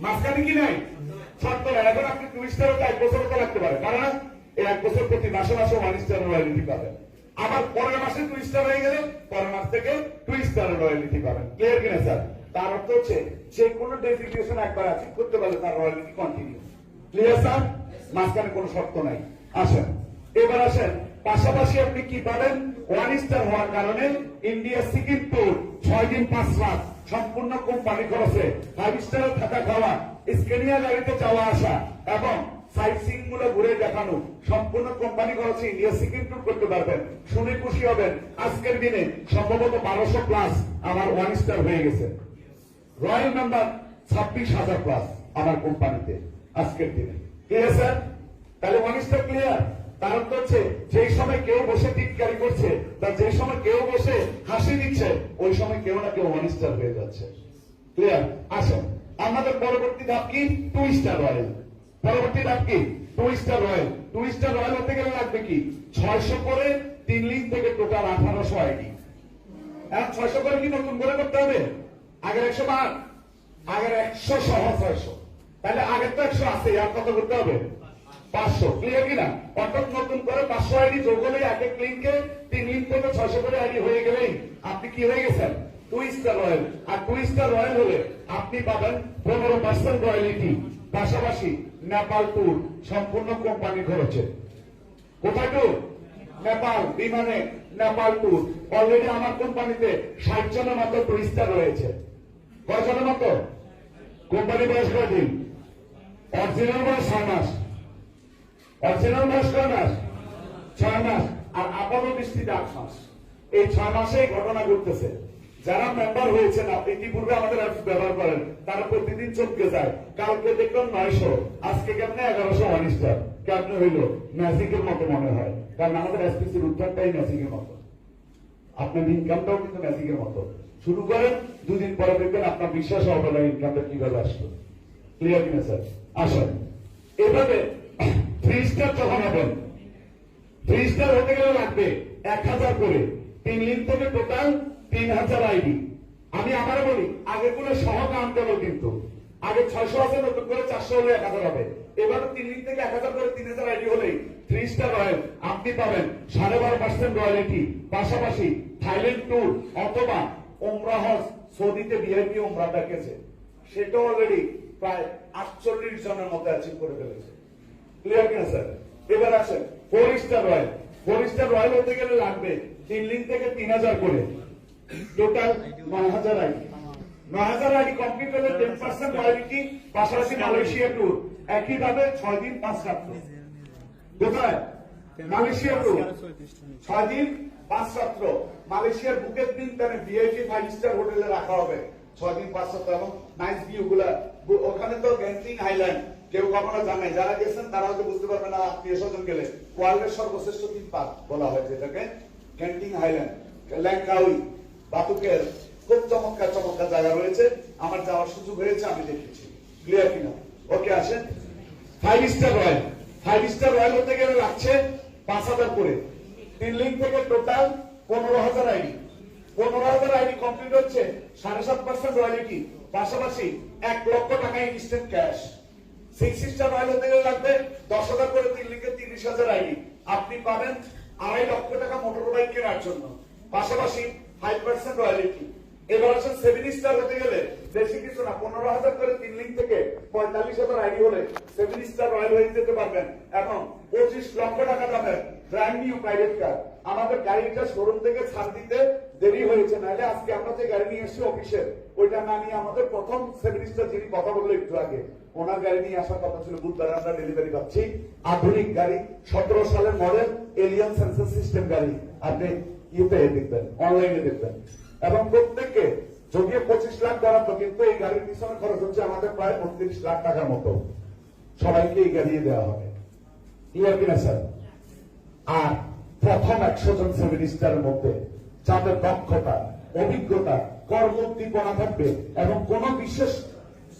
মাঝখানে কি নাই? শর্ত নেই। এখন আপনি 2 স্টারও 1 বছরও তো লাগতে পারে, কারণ এই 1 বছর প্রতি মাসে মাসে 1 স্টারের রয়্যালটি পাবেন। আবার পরের মাসে 2 স্টার হয়ে গেলে পরের মাস থেকে 2 স্টারের রয়্যালটি পাবেন। ক্লিয়ার কিনা স্যার? তার অর্থ হচ্ছে যে কোনো ডেজিগনেশন একবার অ্যাচিভ করতে পারলে তার রয়্যালটি কন্টিনিউ। Clear sir? মাঝখানে কোনো শর্ত নাই। আসেন এবার আসেন, পাশাপাশি আপনি কি পাবেন? 1 স্টার হওয়ার কারণে ইন্ডিয়া সিকিম ট্যুর 6 দিন 5 রাত সম্পূর্ণ কোম্পানি খরচে, 5 স্টারে থাকা খাওয়া, স্কেনিয়া গাড়িতে যাওয়া আসা এবং সাইট সিইং গুলো ঘুরে দেখানো সম্পূর্ণ কোম্পানি খরচে ইন্ডিয়া সিকিম ট্যুর করতে পারবেন। শুনে খুশি হবেন, আজকের দিনে সম্ভবত 1200 প্লাস আমার 1 স্টার হয়ে গেছে। রয়্যাল নাম্বার 26,000 প্লাস আমার কোম্পানিতে আজকের দিনে। Clear sir? তাহলে 1 স্টার ক্লিয়ার? কারণ হচ্ছে যেই সময় কেউ বসে টিটকারি করছে বা যে সময় কেউ বসে হাসি দিচ্ছে ওই সময় কেউ না কেউ 1 স্টার হয়ে যাচ্ছে। ক্লিয়ার? আসেন আমাদের পরবর্তী ধাপ কি? 2 স্টার রয়্যাল। পরবর্তী ধাপ কি? 2 স্টার রয়্যাল। 2 স্টার রয়্যাল হতে গেলে লাগবে কি? 600 করে 3 লিঙ্ক থেকে টোটাল 1800 আইডি। এখন 600 করে কি নতুন করে করতে হবে? আগের 100 বার, আগের 100 সহ 600, তাহলে আগের তো 100 আছে, আর কত করতে হবে? 500। ক্লিয়ার কিনা? অর্থাৎ নতুন করে 500 আইডি যোগ হলে এক এক লিঙ্কে 3 লিঙ্ক থেকে 600 করে আইডি হয়ে গেলেই আপনি কি হয়ে গেছেন? 2 স্টার রয়্যাল। আর 2 স্টার রয়্যাল হলে আপনি পাবেন 15% রয়্যালিটি, পাশাপাশি নেপাল ট্যুর সম্পূর্ণ কোম্পানি খরচে। কোথায় ট্যুর? নেপাল, বিমানে নেপাল ট্যুর। অলরেডি আমার কোম্পানিতে 60 জনের মতো 2 স্টার রয়েছে। কয়জনের মতো? কোম্পানি বয়স কয়দিন? অরিজিনাল বয়স 6 মাস। অরিজিনাল মাস কয় মাস? 6 মাস। আর আপাতত দৃষ্টিতে 8 মাস। এই 6 মাসেই ঘটনা ঘটতেছে। যারা মেম্বার হয়েছেন, আপনি ইতিপূর্বে আমাদের অ্যাপস ব্যবহার করেন, তারা প্রতিদিন চমকে যায়। কালকে দেখলাম 900, আজকে কেমনে 1100 অনিস্টার কেমনে হইল? ম্যাজিকের মতো মনে হয়, কারণ আমাদের এসপিসির উত্থানটাই ম্যাজিকের মতো, আপনার ইনকামটাও কিন্তু ম্যাজিকের মতো। শুরু করেন, দুদিন পরে দেখবেন আপনার বিশ্বাস হবে না ইনকামটা কিভাবে আসলো। ক্লিয়ার কিনা স্যার? আসেন এভাবে 3 স্টার যখন হবেন, 3 স্টার হতে গেলে লাগবে 1000 করে। 3 লিঙ্ক থেকে টোটাল 3000 আইডি। আমি আবার বলি, আগে কোনো সহজ আনতে হবে, কিন্তু আগে 600 আছে, নতুন করে 400 হলে 1000 হবে। এবার 3 লিঙ্ক থেকে 1000 করে 3000 আইডি হলেই 3 স্টার রয়্যাল আপনি পাবেন 12.5% রয়্যালিটি। পাশাপাশি থাইল্যান্ড ট্যুর অথবা ওমরা হজ, সৌদিতে ভিআইপি ওমরা প্যাকেজে, সেটা অলরেডি প্রায় 48 জনের মতো অ্যাচিভ করে ফেলেছে। ক্লিয়ার কিনা স্যার? এবার আসেন 4 স্টার রয়্যাল। 4 স্টার রয়্যাল হতে গেলে লাগবে 3 লিঙ্ক থেকে 3000 করে, টোটাল 9000 আইডি। 9000 আইডি কমপ্লিট হলে 10% রয়্যালিটি, পাশাপাশি মালয়েশিয়া ট্যুর একইভাবে 6 দিন 5 রাত। কোথায়? মালয়েশিয়া ট্যুর 6 দিন 5 রাত্র। মালয়েশিয়ার বুকের দিন তাহলে ভিআইপি 5 স্টার হোটেলে রাখা হবে 6 দিন 5 রাত্র, এবং নাইস ভিউ গুলা। ওখানে তো গ্যান্টিং হাইল্যান্ড কেউ কখনো জানে, যারা গেছেন তারা হয়তো বুঝতে পারবে না, আত্মীয় স্বজন গেলে ওয়ার্ল্ডের সর্বশ্রেষ্ঠ 3 পার্ক বলা হয় যেটাকে, গ্যান্টিং হাইল্যান্ড, ল্যাংকাউই, বাতুকের, খুব চমৎকার চমৎকার জায়গা রয়েছে। আমার যাওয়ার সুযোগ হয়েছে, আমি দেখেছি। ক্লিয়ার কিনা? ওকে, আসেন 5 স্টার রয়্যাল। 5 স্টার রয়্যাল হতে গেলে লাগছে 5000 করে। 3 লিঙ্ক থেকে টোটাল 15000 আইডি। 15000 আইডি কমপ্লিট হচ্ছে 7.5% রয়্যালিটি, পাশাপাশি 1 লক্ষ টাকা ইনস্ট্যান্ট ক্যাশ। 6 স্টার রয়্যাল হতে গেলে লাগবে 10,000 করে। 3 লিঙ্কে 30,000 আইডি আপনি পাবেন 2.5 লক্ষ টাকা মোটর বাইক কেনার জন্য, পাশাপাশি 5% রয়্যালিটি। এবার আসেন 7 স্টার হতে গেলে বেশি কিছু না, 15,000 করে 3 লিঙ্ক থেকে 45,000 আইডি হলে 7 স্টার রয়্যাল হয়ে যেতে পারবেন। এখন 25 লক্ষ টাকা দামের ব্র্যান্ড নিউ প্রাইভেট কার। আমাদের গাড়িটা শোরুম থেকে ছাড় দিতে দেরি হয়েছে, নাহলে আজকে আমরা যে গাড়ি নিয়ে এসেছি অফিসের, ওইটা না নিয়ে আমাদের প্রথম 7 স্টার যিনি কথা বললো একটু আগে, ওনার গাড়ি নিয়ে আসার কথা ছিল। বুধবার আমরা ডেলিভারি পাচ্ছি আধুনিক গাড়ি, 17 সালের মডেল, এলিয়ান সেন্সর সিস্টেম গাড়ি। আপনি ইউতে দেখবেন, অনলাইনে দেখবেন, এবং প্রত্যেককে যদিও 25 লাখ বরাদ্দ, কিন্তু এই গাড়ির পিছনে খরচ হচ্ছে আমাদের প্রায় 32 লাখ টাকার মতো। সবাইকে এই গাড়ি দেওয়া হবে। ক্লিয়ার কিনা স্যার? আর প্রথম 100 জন 7 স্টারের মধ্যে যাদের দক্ষতা, অভিজ্ঞতা, কর্মোদ্দীপনা থাকবে এবং কোন বিশেষ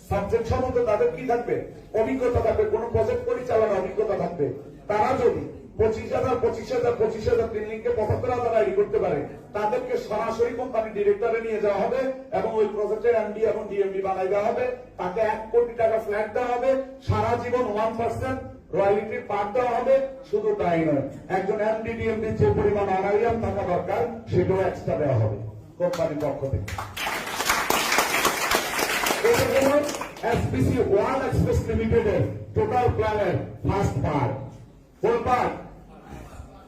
সাবজেক্ট সম্বন্ধে তাদের কি থাকবে? অভিজ্ঞতা থাকবে, কোন প্রজেক্ট পরিচালনা অভিজ্ঞতা থাকবে, তারা যদি 25,000 3 লিঙ্কে 75,000 আইডি করতে পারে, তাদেরকে সরাসরি কোম্পানি ডিরেক্টরে নিয়ে যাওয়া হবে এবং ওই প্রজেক্টের এমডি এবং ডিএমডি বানাই দেওয়া হবে। তাকে 1 কোটি টাকা ফ্ল্যাট দেওয়া হবে, সারা জীবন 1% রয়্যালিটির পার্ট দেওয়া হবে। শুধু তাই নয়, একজন এমডি ডিএমডি যে পরিমাণ অনারিয়াম থাকা দরকার সেটাও এক্সট্রা দেওয়া হবে কোম্পানির পক্ষ থেকে। এসপিসি ওয়ার্ল্ড এক্সপ্রেস লিমিটেডের টোটাল প্ল্যানের ফার্স্ট পার্ট। কোন পার্ট?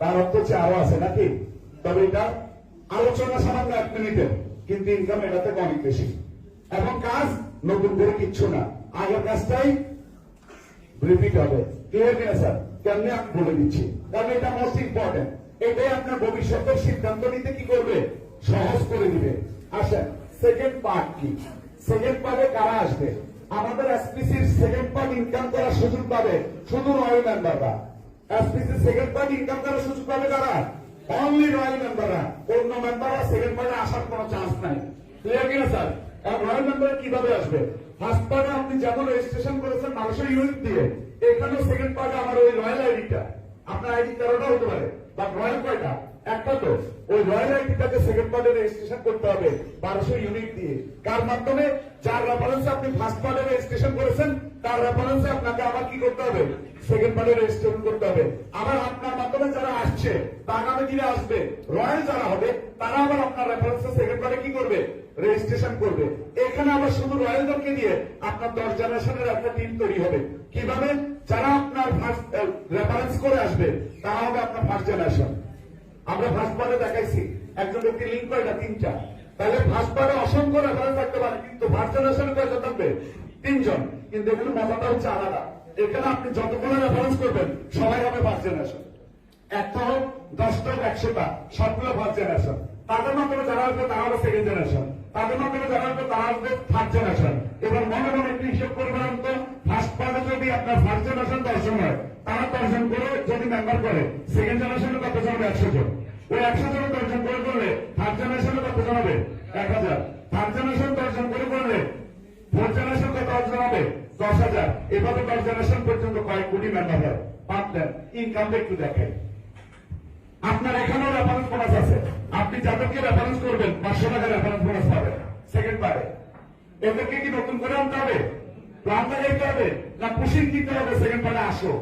তার অর্থ হচ্ছে আরো আছে নাকি? তবে এটা আলোচনা সামান্য 1 মিনিটের, কিন্তু ইনকাম এটা থেকে অনেক বেশি। এবং কাজ নতুন করে কিচ্ছু না, আগের কাজটাই রিপিট হবে। ক্লিয়ার কিনা স্যার? কেমনি আমি বলে দিচ্ছি, কারণ এটা মোস্ট ইম্পর্টেন্ট। এটাই আপনার ভবিষ্যতের সিদ্ধান্ত নিতে কি করবে? সহজ করে দিবে। আসেন সেকেন্ড পার্ট কি? সেকেন্ড পার্টে কারা আসবে? আমাদের এসপিসির সেকেন্ড পার্ট ইনকাম করার সুযোগ পাবে শুধু রয়্যাল মেম্বাররা। এসপিসির সেকেন্ড পার্ট ইনকাম করার সুযোগ পাবে কারা? অনলি রয়্যাল মেম্বাররা। অন্য মেম্বাররা সেকেন্ড পার্টে আসার কোনো চান্স নাই। ক্লিয়ার কিনা স্যার? আর রয়্যাল মেম্বার কিভাবে আসবে? ফার্স্ট পার্টে আপনি যেমন রেজিস্ট্রেশন করেছেন মানুষের ইউনিট দিয়ে, এখানেও সেকেন্ড পার্টে আমার ওই রয়্যাল আইডিটা, আপনার আইডি 13টা হতে পারে, বাট রয়্যাল কয়টা? একটা তো। ওই রয়্যাল আইডিটাকে সেকেন্ড পার্টে রেজিস্ট্রেশন করতে হবে 1200 ইউনিট দিয়ে। কার মাধ্যমে? যার রেফারেন্সে আপনি ফার্স্ট পার্টে রেজিস্ট্রেশন করেছেন, তার রেফারেন্সে আপনাকে আবার কি করতে হবে? সেকেন্ড পার্টে রেজিস্ট্রেশন করতে হবে। আবার আপনার মাধ্যমে যারা আসছে, আগামী দিনে আসবে, রয়্যাল যারা হবে, তারা আবার আপনার রেফারেন্সে সেকেন্ড পার্টে কি করবে? রেজিস্ট্রেশন করবে। এখানে আবার শুধু রয়্যালদেরকে দিয়ে আপনার 10 জেনারেশনের একটা টিম তৈরি হবে। কিভাবে? যারা আপনার ফার্স্ট রেফারেন্স করে আসবে, তারা হবে আপনার ফার্স্ট জেনারেশন। আমরা ফার্স্ট পার্টে দেখাইছি একজন ব্যক্তি লিঙ্ক কয়টা? 3টা। তাহলে ফার্স্ট পার্টে অসংখ্য রেফারেন্স থাকতে পারে, কিন্তু ফার্স্ট জেনারেশনে কয়টা থাকবে? 3 জন। কিন্তু এখানে মজাটা হচ্ছে আলাদা। এখানে আপনি যতগুলো রেফারেন্স করবেন সবাই হবে ফার্স্ট জেনারেশন। একটা হোক 10টা হোক 100টা, সবগুলো ফার্স্ট জেনারেশন। তাদের মাধ্যমে যারা আসবে তারা হবে সেকেন্ড জেনারেশন, তাদের মাধ্যমে যারা আসবে তারা আসবে থার্ড জেনারেশন। এবার মনে মনে একটু হিসেব করবেন তো, ফার্স্ট পার্টে যদি আপনার ফার্স্ট জেনারেশন 10 জন হয়, তারা 10 জন করে যদি মেম্বার করে, সেকেন্ড জেনারেশনে কত জন হবে? 100 জন। ওই 100 জনে 10 জন করে করলে থার্ড জেনারেশনে কত জন হবে? 1000। থার্ড জেনারেশন 10 জন করে করলে ফোর্থ জেনারেশন কত জন হবে? 10,000। এভাবে 10 জেনারেশন পর্যন্ত কয়েক কোটি মেম্বার হয়। পারতেন ইনকাম একটু দেখেন। আপনার এখানেও রেফারেন্স বোনাস আছে, আপনি যাদেরকে রেফারেন্স করবেন 500 টাকা রেফারেন্স বোনাস পাবেন সেকেন্ড পারে। এদেরকে কি নতুন করে আনতে হবে? প্ল্যান লাগাইতে হবে না পুশিং দিতে হবে সেকেন্ড পারে আসো?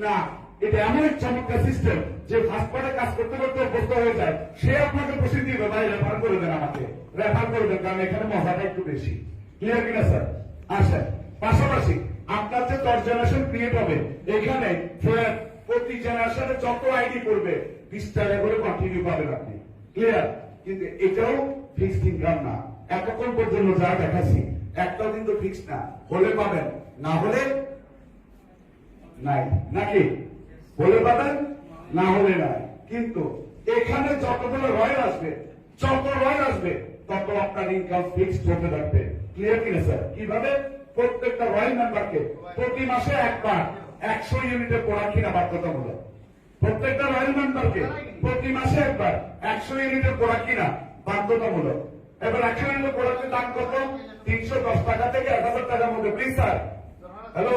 না, এটা এমন এক চমৎকার সিস্টেম যে ফার্স্ট পারে কাজ করতে করতে অভ্যস্ত হয়ে যায়, সে আপনাকে পুশিং দিবে, ভাই রেফার করে দেন, আমাকে রেফার করে দেন, কারণ এখানে মজাটা একটু বেশি। ক্লিয়ার কিনা স্যার? আসেন। পাশাপাশি আপনার যে 10 জেনারেশন ক্রিয়েট হবে, এখানে প্রতি জেনারেশনে যত আইডি করবে 20 টাকা করে কন্টিনিউ পাবেন আপনি। ক্লিয়ার? কিন্তু এটাও ফিক্সড ইনকাম না। এতক্ষণ পর্যন্ত যা দেখাচ্ছি একটাও কিন্তু ফিক্সড না, হলে পাবেন, না হলে নাই। নাকি? হলে পাবেন, না হলে নাই। কিন্তু এখানে যতগুলো রয়্যাল আসবে, যত রয়্যাল আসবে তত আপনার ইনকাম ফিক্সড হতে থাকবে। ক্লিয়ার কিনা স্যার? কিভাবে? প্রত্যেকটা রয়্যাল মেম্বারকে প্রতি মাসে একবার 100 ইউনিটের প্রোডাক্ট কিনা বাধ্যতামূলক। প্রত্যেকটা রয়্যাল মেম্বারকে প্রতি মাসে একবার 100 ইউনিটের প্রোডাক্ট কিনা বাধ্যতামূলক। এবার 100 ইউনিটের প্রোডাক্টের দাম কত? 310 টাকা থেকে 1000 টাকার মধ্যে। প্লিজ স্যার, হ্যালো,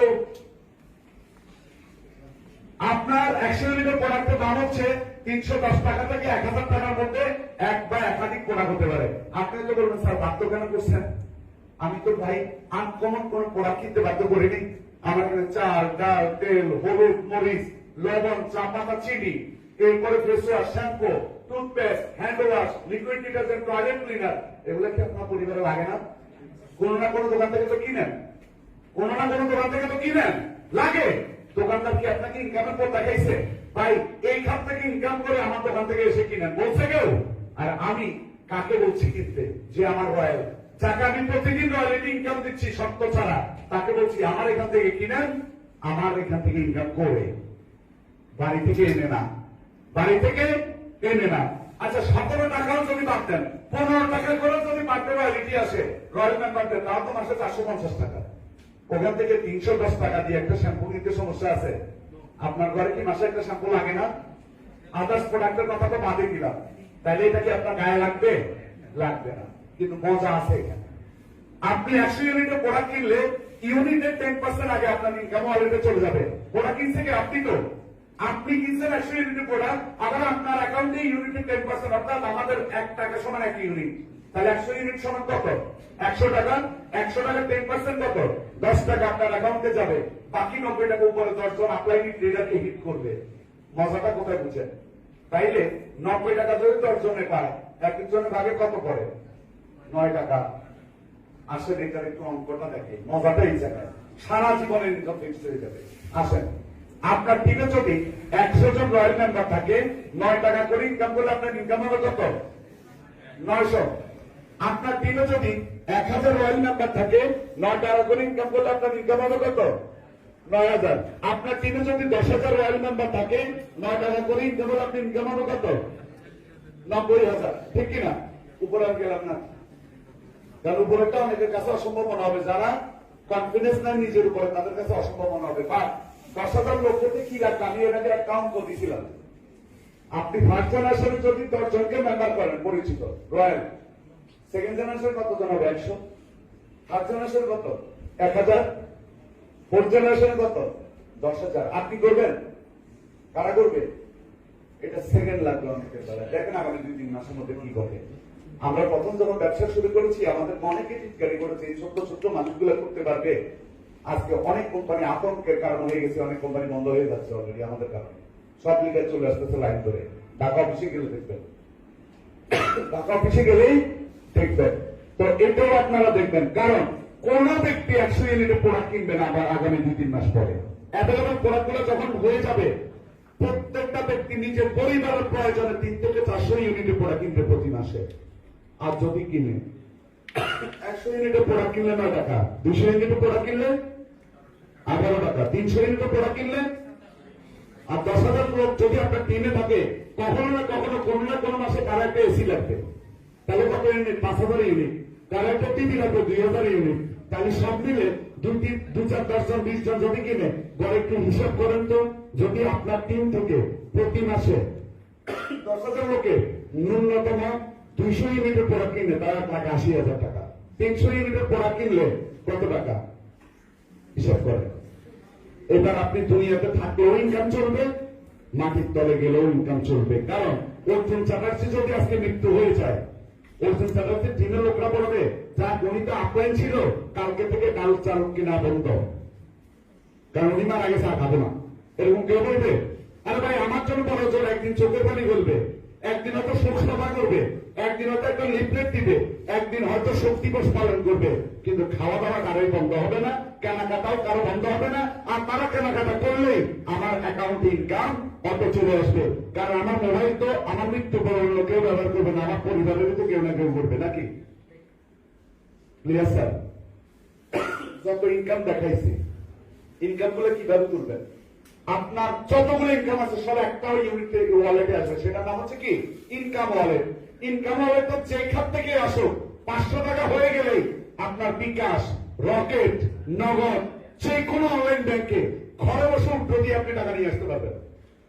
আপনার 100 ইউনিটের প্রোডাক্টের দাম হচ্ছে 310 টাকা থেকে 1000 টাকার মধ্যে। এক বা একাধিক প্রোডাক্ট হতে পারে। আপনি তো বলবেন স্যার বাধ্য কেন করছেন? আমি তো ভাই আনকমন কোন প্রোডাক্ট কিনতে বাধ্য করিনি। আমার এখানে চাল, ডাল, তেল, হলুদ, মরিচ, লবণ, চা পাতা, চিনি, এরপরে face wash, shampoo, toothpaste, hand wash, liquid detergent, toilet cleaner, এগুলো কি আপনার পরিবারে লাগে না? কোন না কোন দোকান থেকে তো কিনেন, কোন না কোন দোকান থেকে তো কিনেন, লাগে। দোকানদার কি আপনাকে ইনকামের পর দেখাইছে ভাই এই খাত থেকে ইনকাম করে আমার দোকান থেকে এসে কিনেন? বলছে কেউ? আর আমি কাকে বলছি কিনতে? যে আমার রয়্যাল, যাকে আমি প্রতিদিন রয়্যালিটি ইনকাম দিচ্ছি শর্ত ছাড়া, তাকে বলছি আমার এখান থেকে কিনেন, আমার এখান থেকে ইনকাম করে, বাড়ি থেকে এনে না, বাড়ি থেকে এনে না। আচ্ছা 17 টাকাও যদি পারতেন, 15 টাকা করে যদি পারতে রয়্যালিটি আসে রয়্যাল মেম্বারদের, তাও তো মাসে 450 টাকা। ওখান থেকে 310 টাকা দিয়ে একটা শ্যাম্পু নিতে সমস্যা আছে? আপনার ঘরে কি মাসে একটা শ্যাম্পু লাগে না? আদার্স প্রোডাক্টের কথা তো বাদে দিলাম, তাহলে এটা কি আপনার গায়ে লাগবে? লাগবে না। কিন্তু মজা আছে এখানে। আপনি 100 ইউনিটের প্রোডাক্ট কিনলে ইউনিটের 10% আগে আপনার ইনকাম ওয়ালেটে চলে যাবে। প্রোডাক্ট কিনছে কি? আপনি তো। আপনি কিনছেন 100 ইউনিটের প্রোডাক্ট, আবার আপনার অ্যাকাউন্টে ইউনিটের 10%, অর্থাৎ আমাদের 1 টাকা সমান 1 ইউনিট। তাহলে 100 ইউনিট সমান কত? 100 টাকা। 100 টাকা 10% কত? 10 টাকা আপনার অ্যাকাউন্টে যাবে। বাকি 90 টাকা উপরে 10 জন অ্যাপ্লাইড ট্রেডারকে হিট করবে। মজাটা কোথায় বুঝেন? তাইলে 90 টাকা যদি 10 জনে পায়, এক জনের ভাগে কত পড়ে? 9 টাকা। আসেন এটার একটু অঙ্কটা দেখে, মজাটা এই জায়গায়। সারা জীবনের ইনকাম ফিক্স হয়ে যাবে। আসেন, আপনার টিমে যদি 100 জন রয়্যাল মেম্বার থাকে, 9 টাকা করে ইনকাম করলে আপনার ইনকাম হবে কত? 900। আপনার টিমে যদি 1000 রয়্যাল মেম্বার থাকে, 9 টাকা করে ইনকাম করলে আপনার ইনকাম হবে কত? 9000। আপনার টিমে যদি 10,000 রয়্যাল মেম্বার থাকে, 9 টাকা করে ইনকাম করলে আপনার ইনকাম হবে কত? 90,000। ঠিক কিনা? উপরে আর গেলাম না, কারণ উপরেটা অনেকের কাছে অসম্ভব মনে হবে। যারা কনফিডেন্স নাই নিজের উপরে, তাদের কাছে অসম্ভব মনে হবে। বাট 10,000 লোক করতে কি লাগবে? আমি এটাকে এক কাউন্ট করে দিয়েছিলাম। আপনি ফার্স্ট জেনারেশনে যদি 10 জনকে মেম্বার করেন পরিচিত রয়্যাল, সেকেন্ড জেনারেশন কতজন হবে? 100। থার্ড জেনারেশন কত? 1000। ফোর্থ জেনারেশন কত? 10,000। আপনি করবেন? কারা করবে? এটা সেকেন্ড লাগবে অনেকের বেলা। দেখেন আগামী 2-3 মাসের মধ্যে কি ঘটে। আমরা প্রথম যখন ব্যবসা শুরু করেছি, আমাদের অনেকে চিৎকারি করেছে এই ছোট্ট ছোট্ট মানুষগুলো করতে পারবে। আজকে অনেক কোম্পানি আতঙ্কের কারণ হয়ে গেছে, অনেক কোম্পানি বন্ধ হয়ে যাচ্ছে অলরেডি আমাদের কারণে। সব লিখে চলে আসতেছে লাইন ধরে। ঢাকা অফিসে গেলে দেখবেন, ঢাকা অফিসে গেলেই দেখবেন। তো এটাও আপনারা দেখবেন, কারণ কোন ব্যক্তি 100 ইউনিটের প্রোডাক্ট কিনবেন আবার আগামী 2-3 মাস পরে। অ্যাভেলেবল প্রোডাক্টগুলো যখন হয়ে যাবে, প্রত্যেকটা ব্যক্তি নিজের পরিবারের প্রয়োজনে 3 থেকে 400 ইউনিটের প্রোডাক্ট কিনবে প্রতি মাসে। আর যদি কিনে 100 ইউনিটের প্রোডাক্ট কিনলে 9 টাকা, 200 ইউনিটের প্রোডাক্ট কিনলে 11 টাকা। 300 ইউনিটের প্রোডাক্ট কিনলে আর 10,000 লোক যদি আপনার টিমে থাকে, কখনো না কখনো কোনো না কোনো মাসে কারো একটা এসি লাগবে, তাহলে কত ইউনিট? 5,000 ইউনিট। কারো একটা টিভি লাগবে 2,000 ইউনিট। তাহলে সব মিলে 2, 4, 10 জন 20 জন যদি কিনে, গড়ে একটু হিসাব করেন তো, যদি আপনার টিম থেকে প্রতি মাসে 10,000 লোকে ন্যূনতম 200 ইউনিটের প্রোডাক্ট কিনে, তারা 1,80,000 টাকা। 300 ইউনিটের প্রোডাক্ট কিনলে কত টাকা? হিসাব করেন। এবার আপনি দুনিয়াতে থাকলেও ইনকাম চলবে, মাটির তলে গেলেও ইনকাম চলবে। কারণ অর্জুন চ্যাটার্জি যদি আজকে মৃত্যু হয়ে যায়, অর্জুন চ্যাটার্জির টিমের লোকরা বলবে, যা গণিত আপ্যায়ন ছিল কালকে থেকে ডাল চাল কিনা বন্ধ, কারণ উনি মারা গেছে, আর খাবে না। এরকম কেউ বলবে? আরে ভাই, আমার জন্য বড় জোর একদিন চোখের পানি বলবে, একদিন হয়তো শোক সভা করবে, একদিন হয়তো একটা লিফলেট দিবে, একদিন হয়তো শোক দিবস পালন করবে, কিন্তু খাওয়া দাওয়া কারোই বন্ধ হবে না, কেনাকাটাও কারো বন্ধ হবে না। আর তারা কেনাকাটা করলেই আমার অ্যাকাউন্টে ইনকাম অত চলে আসবে, কারণ আমার মোবাইল তো আমার মৃত্যু পর অন্য কেউ ব্যবহার করবে না, আমার পরিবারের তো কেউ না কেউ করবে, নাকি? Clear sir? যত ইনকাম দেখাইছি, ইনকাম গুলো কিভাবে তুলবেন? আপনার যতগুলো ইনকাম আছে সব একটা ইউনিট ওয়ালেটে আসবে, সেটার নাম হচ্ছে কি? Income wallet. ইনকাম ওয়ালেট তো যে খাত থেকে আসুক, 500 টাকা হয়ে গেলেই আপনার বিকাশ, রকেট, নগদ, যে কোনো অনলাইন ব্যাংকে ঘরে বসে উল্টো দিয়ে আপনি টাকা নিয়ে আসতে পারবেন।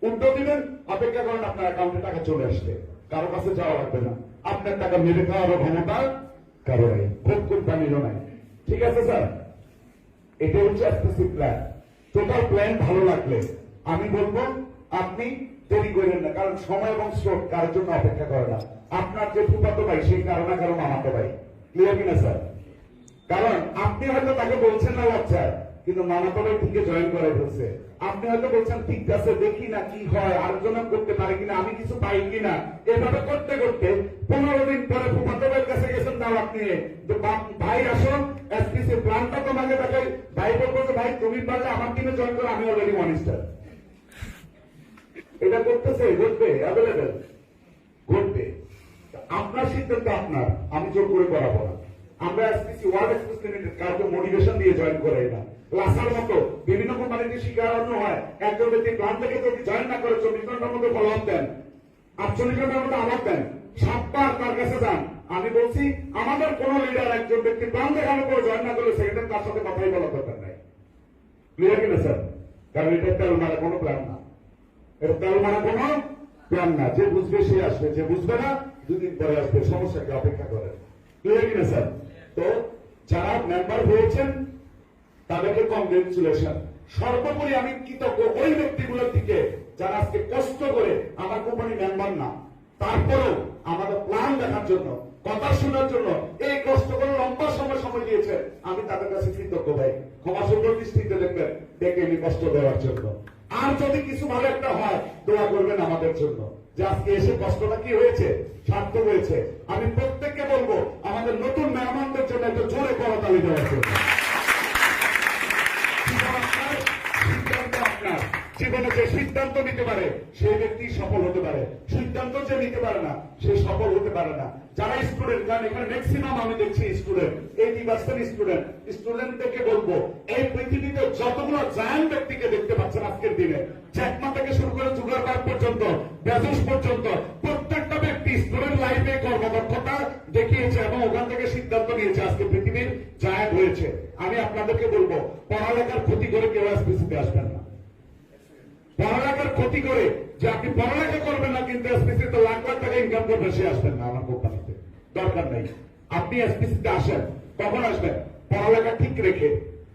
উল্টো দিবেন, অপেক্ষা করেন, আপনার অ্যাকাউন্টে টাকা চলে আসবে, কারো কাছে যাওয়া লাগবে না। আপনার টাকা মেরে খাওয়ার ক্ষমতা কারো নাই, খুব কোম্পানিরও নাই। ঠিক আছে স্যার? এটা হচ্ছে স্পেসিফিক প্ল্যান। টোটাল প্ল্যান ভালো লাগলে আমি বলবো আপনি দেরি করেন না, কারণ সময় এবং স্রোত কারোর জন্য অপেক্ষা করে না। আপনার যে ফুফাতো ভাই, সেই কারো না কারো মামাতো ভাই। ক্লিয়ার কিনা স্যার? কারণ আপনি হয়তো তাকে বলছেন না লজ্জায়, কিন্তু মামাতো ভাই থেকে জয়েন করে ফেলছে। আপনি হয়তো বলছেন ঠিক আছে, দেখি না কি হয়, আলোচনা করতে পারে কিনা, আমি কিছু পাই কিনা। এভাবে করতে করতে 15 দিন পরে ফুফাতো ভাইয়ের কাছে গেছেন দাওয়াত নিয়ে, ভাই আসুন এসপিসি প্ল্যানটা তোমাকে দেখাই। ভাই বলবো যে ভাই তুমি পারলে আমার টিমে জয়েন করো, আমি অলরেডি 1 স্টার। এটা করতেছে, ঘটবে, অ্যাভেলেবেল ঘটবে। আপনার সিদ্ধান্ত আপনার, আমি জোর করে করাবো না। আমরা এসপিসি ওয়ার্ল্ড এক্সপ্রেস লিমিটেড কাউকে মোটিভেশন দিয়ে জয়েন করাই না। লাসার মতো বিভিন্ন কোম্পানিতে শিকার হয়, একজন ব্যক্তি প্ল্যান থেকে যদি জয়েন না করে 24 ঘন্টার মধ্যে ফলো আপ দেন, 48 ঘন্টার মধ্যে আলাপ দেন, 7 বার তার কাছে যান। আমি বলছি আমাদের কোন লিডার একজন ব্যক্তি প্ল্যান দেখানোর পর জয়েন না করলে সেকেন্ড তার সাথে কথাই বলার দরকার নাই। ক্লিয়ার কিনা স্যার? কারণ এটা তেল মারা কোনো প্ল্যান না, এটা তেল মারা কোনো প্ল্যান না। যে বুঝবে সে আসবে, যে বুঝবে না 2 দিন পরে আসবে, সমস্যাকে অপেক্ষা করেন। ক্লিয়ার কিনা স্যার? তো যারা মেম্বার হয়েছেন তাদেরকে কংগ্রেচুলেশন। সর্বোপরি আমি কৃতজ্ঞ ওই ব্যক্তিগুলোর দিকে যারা আজকে কষ্ট করে আমার কোম্পানি মেম্বার না, তারপরেও আমাদের প্ল্যান দেখার জন্য, কথা শোনার জন্য এই কষ্ট করে লম্বা সময় দিয়েছে। আমি তাদের কাছে কৃতজ্ঞ ভাই। ক্ষমা সুন্দর দৃষ্টিতে দেখবেন, দেখে আমি কষ্ট দেওয়ার জন্য। আর যদি কিছু ভালো একটা হয়, দোয়া করবেন আমাদের জন্য, যে আজকে এসে কষ্টটা কি হয়েছে, সার্থক হয়েছে। আমি প্রত্যেককে বলবো আমাদের নতুন মেহমানদের জন্য একটা জোরে করতালি দেওয়ার জন্য। জীবনে যে সিদ্ধান্ত নিতে পারে সেই ব্যক্তি সফল হতে পারে, সিদ্ধান্ত যে নিতে পারে না সে সফল হতে পারে না। যারা স্টুডেন্ট, কারণ এখানে ম্যাক্সিমাম আমি দেখছি স্টুডেন্ট, 80% স্টুডেন্ট। স্টুডেন্টদেরকে বলবো এই পৃথিবীতে যতগুলো জায়ান্ট ব্যক্তিকে দেখতে পাচ্ছেন আজকের দিনে, জ্যাকমা থেকে শুরু করে জুগারবার্গ পর্যন্ত, বেজোস পর্যন্ত, প্রত্যেকটা ব্যক্তি স্টুডেন্ট লাইফে কর্মদক্ষতা দেখিয়েছে এবং ওখান থেকে সিদ্ধান্ত নিয়েছে, আজকে পৃথিবীর জায়ান্ট হয়েছে। আমি আপনাদেরকে বলবো পড়ালেখার ক্ষতি করে কেউ এসপিসিতে আসবেন না। পড়ালেখার ক্ষতি করে যে আপনি পড়ালেখা করবেন না কিন্তু এসপিসিতে লাখ লাখ টাকা ইনকাম করবেন, সে আসবেন না আমার কোম্পানিতে, দরকার নেই। আপনি এসপিসিতে আসেন, কখন আসবেন? পড়ালেখা ঠিক রেখে।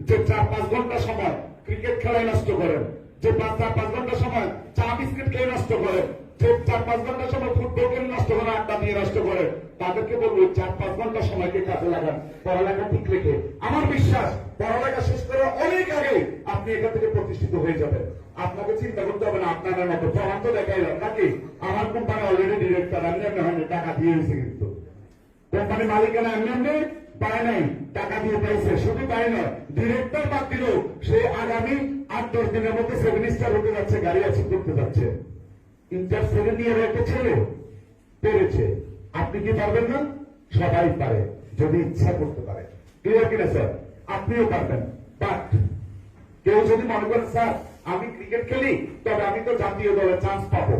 যে 4-5 ঘন্টা সময় ক্রিকেট খেলায় নষ্ট করেন, যে 4-5 ঘন্টা সময় চা বিস্কিট খেয়ে নষ্ট করেন, যে 4-5 ঘন্টা সময় ফুটবল খেলে নষ্ট করেন, আড্ডা দিয়ে নষ্ট করেন, তাদেরকে বলবো 4-5 ঘন্টা সময়কে কাজে লাগান, পড়ালেখা ঠিক রেখে। আমার বিশ্বাস পড়ালেখা শেষ করে অনেক আগে আপনি এখান থেকে প্রতিষ্ঠিত হয়ে যাবেন। আপনাকে চিন্তা করতে হবে না আপনাদের মতো। প্রমাণ তো দেখাইলাম নাকি? আমার কোম্পানি অলরেডি ডিরেক্টর, আমি এমনি টাকা দিয়ে এসে, কিন্তু কোম্পানি মালিকানা এমনি পায় নাই, টাকা দিয়ে পাইছে। শুধু তাই নয়, ডিরেক্টর বাদ দিল, সে আগামী 8-10 দিনের মধ্যে 7 স্টার হতে যাচ্ছে, গাড়ি অ্যাচিভ করতে যাচ্ছে। ইন্টার 7 ইয়ার একটা ছেলে পেরেছে, আপনি কি পারবেন না? সবাই পারে যদি ইচ্ছা করতে পারে। ক্লিয়ার কিনা স্যার? আপনিও পারবেন, বাট কেউ যদি মনে করেন স্যার আমি ক্রিকেট খেলি তবে আমি তো জাতীয় দলে চান্স পাবো,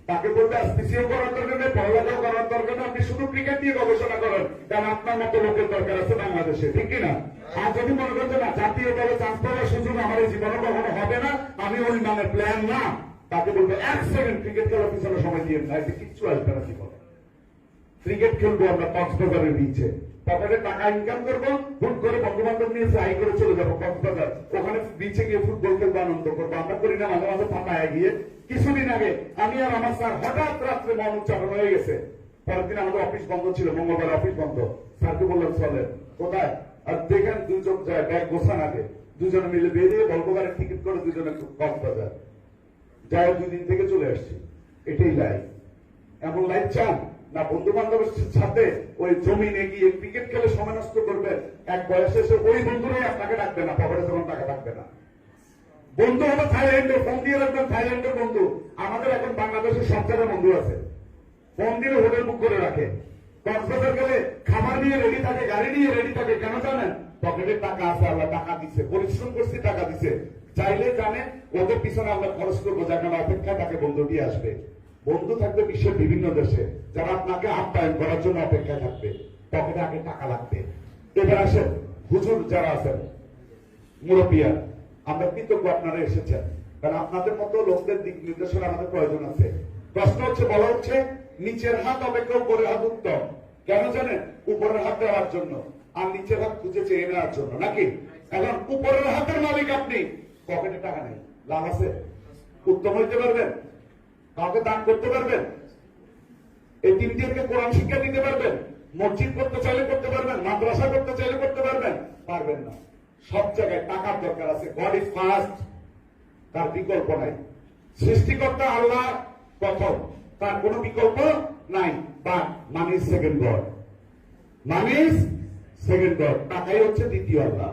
তাকে বলতে এসপিসিও করার দরকার নেই, পড়ালেখাও করার দরকার নেই, আপনি শুধু ক্রিকেট নিয়ে গবেষণা করেন, কারণ আপনার মতো লোকের দরকার আছে বাংলাদেশে, ঠিক কিনা? আর যদি মনে করেন না জাতীয় দলে চান্স পাওয়ার সুযোগ আমার এই জীবনে কখনো হবে না, আমি ওই মানে প্ল্যান না, তাকে বলবো এক সেকেন্ড ক্রিকেট খেলার পিছনে সময় দিয়ে না, এতে কিচ্ছু আসবে না জীবনে। ক্রিকেট খেলবো আমরা কক্সবাজারের বিচে, পকেটে টাকা ইনকাম করবো, হুট করে বন্ধু বান্ধব নিয়ে হাই করে চলে যাবো কক্সবাজার, ওখানে বিচে গিয়ে ফুটবল খেলবো, আনন্দ করবো। আমরা করি না মাঝে মাঝে ঠান্ডায় গিয়ে? কিছুদিন আগে আমি আর আমার স্যার হঠাৎ রাত্রে মন উচ্চারণ হয়ে গেছে, পরের দিন আমাদের অফিস বন্ধ ছিল, মঙ্গলবার অফিস বন্ধ, স্যারকে বললাম চলেন কোথায়, আর দেখেন দুজন যায় ব্যাগ গোছান আগে, দুজনে মিলে বেরিয়ে বলগোবারের টিকিট করে দুজনে কক্সবাজার যাই, 2 দিন থেকে চলে আসছি। এটাই লাইফ। এমন লাইফ চান না বন্ধু বান্ধবের সাথে ওই জমিনে গিয়ে ক্রিকেট খেলে সময় নষ্ট করবেন, এক বয়সে এসে ওই বন্ধুরাই আপনাকে ডাকবে না, পকেটে তখন টাকা থাকবে না। বন্ধু হবে থাইল্যান্ডে, ফোন দিয়ে রাখবেন থাইল্যান্ডের বন্ধু। আমাদের এখন বাংলাদেশের সব জায়গায় বন্ধু আছে, ফোন দিলে হোটেল বুক করে রাখে, কক্সবাজার গেলে খাবার নিয়ে রেডি থাকে, গাড়ি নিয়ে রেডি থাকে, কেন জানেন? পকেটে টাকা আছে, আল্লাহ টাকা দিচ্ছে, পরিশ্রম করছি টাকা দিচ্ছে, চাইলে জানে ওদের পিছনে আমরা খরচ করবো, যেখানে অপেক্ষা তাকে বন্ধুটি আসবে। বন্ধু থাকবে বিশ্বের বিভিন্ন দেশে, যারা আপনাকে আপ্যায়ন করার জন্য অপেক্ষা থাকবে, পকেটে আগে টাকা লাগবে। এবার আসেন হুজুর যারা আছেন, মুরব্বিয়া, আমরা কৃতজ্ঞ আপনারা এসেছেন, কারণ আপনাদের মতো লোকদের দিক নির্দেশনা আমাদের প্রয়োজন আছে। প্রশ্ন হচ্ছে, বলা হচ্ছে নিচের হাত অপেক্ষা উপরের হাত উত্তম। কেন জানেন? উপরের হাত দেওয়ার জন্য আর নিচের হাত খুঁজে চেয়ে নেওয়ার জন্য, নাকি? এখন উপরের হাতের মালিক আপনি, পকেটে টাকা নেই, লাভ আছে? উত্তম হইতে পারবেন? কাউকে দান করতে পারবেন? এই তিনটিকে কোরআন শিক্ষা দিতে পারবেন? মসজিদ করতে চাইলে করতে পারবেন? মাদ্রাসা করতে চাইলে করতে পারবেন? পারবেন না। সব জায়গায় টাকার দরকার আছে। গড ইজ ফার্স্ট, তার বিকল্প নাই। সৃষ্টিকর্তা আল্লাহ প্রথম, তার কোনো বিকল্প নাই। But money is second god, money is second god, টাকাই হচ্ছে দ্বিতীয় আল্লাহ।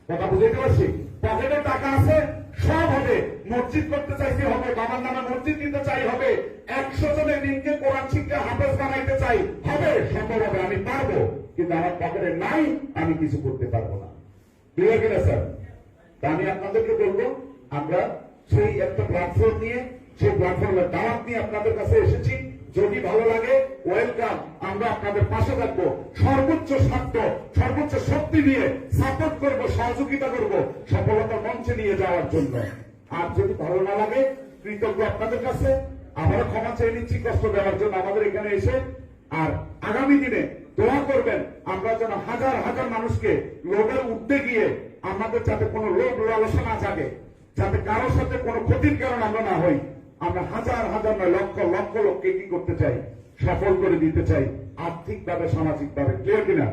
কথা বুঝতে পারছি? পকেটে টাকা আছে, সব হবে। মসজিদ করতে চাইছি হবে, বাবার নামে মসজিদ দিতে চাই হবে, 100 জনের দিনকে কোরআন শিক্ষা হাফেজ বানাইতে চাই হবে, সম্ভব হবে, আমি পারবো। কিন্তু আমার পকেটে নাই, আমি কিছু করতে পারবো না। ক্লিয়ার কিনা স্যার? তা আমি আপনাদেরকে বলবো, আমরা সেই একটা প্ল্যাটফর্ম নিয়ে, সেই প্ল্যাটফর্মের দাওয়াত নিয়ে আপনাদের কাছে এসেছি। যদি ভালো লাগে ওয়েলকাম, আমরা আপনাদের পাশে থাকবো, সর্বোচ্চ স্বার্থ সর্বোচ্চ শক্তি দিয়ে সাপোর্ট করবো, সহযোগিতা করবো সফলতার মঞ্চে নিয়ে যাওয়ার জন্য। আর যদি ভালো না লাগে, কৃতজ্ঞ আপনাদের কাছে, আবারও ক্ষমা চেয়ে নিচ্ছি কষ্ট দেওয়ার জন্য আমাদের এখানে এসে। আর আগামী দিনে দোয়া করবেন, আমরা যেন হাজার হাজার মানুষকে লোভের উঠতে গিয়ে আমাদের যাতে কোনো লোভ লালসা না জাগে, যাতে কারোর সাথে কোনো ক্ষতির কারণ আমরা না হই। আমরা হাজার হাজার নয়, লক্ষ লক্ষ লোককে কি করতে চাই? সফল করে দিতে চাই, আর্থিকভাবে সামাজিকভাবে। ক্লিয়ার কিনা?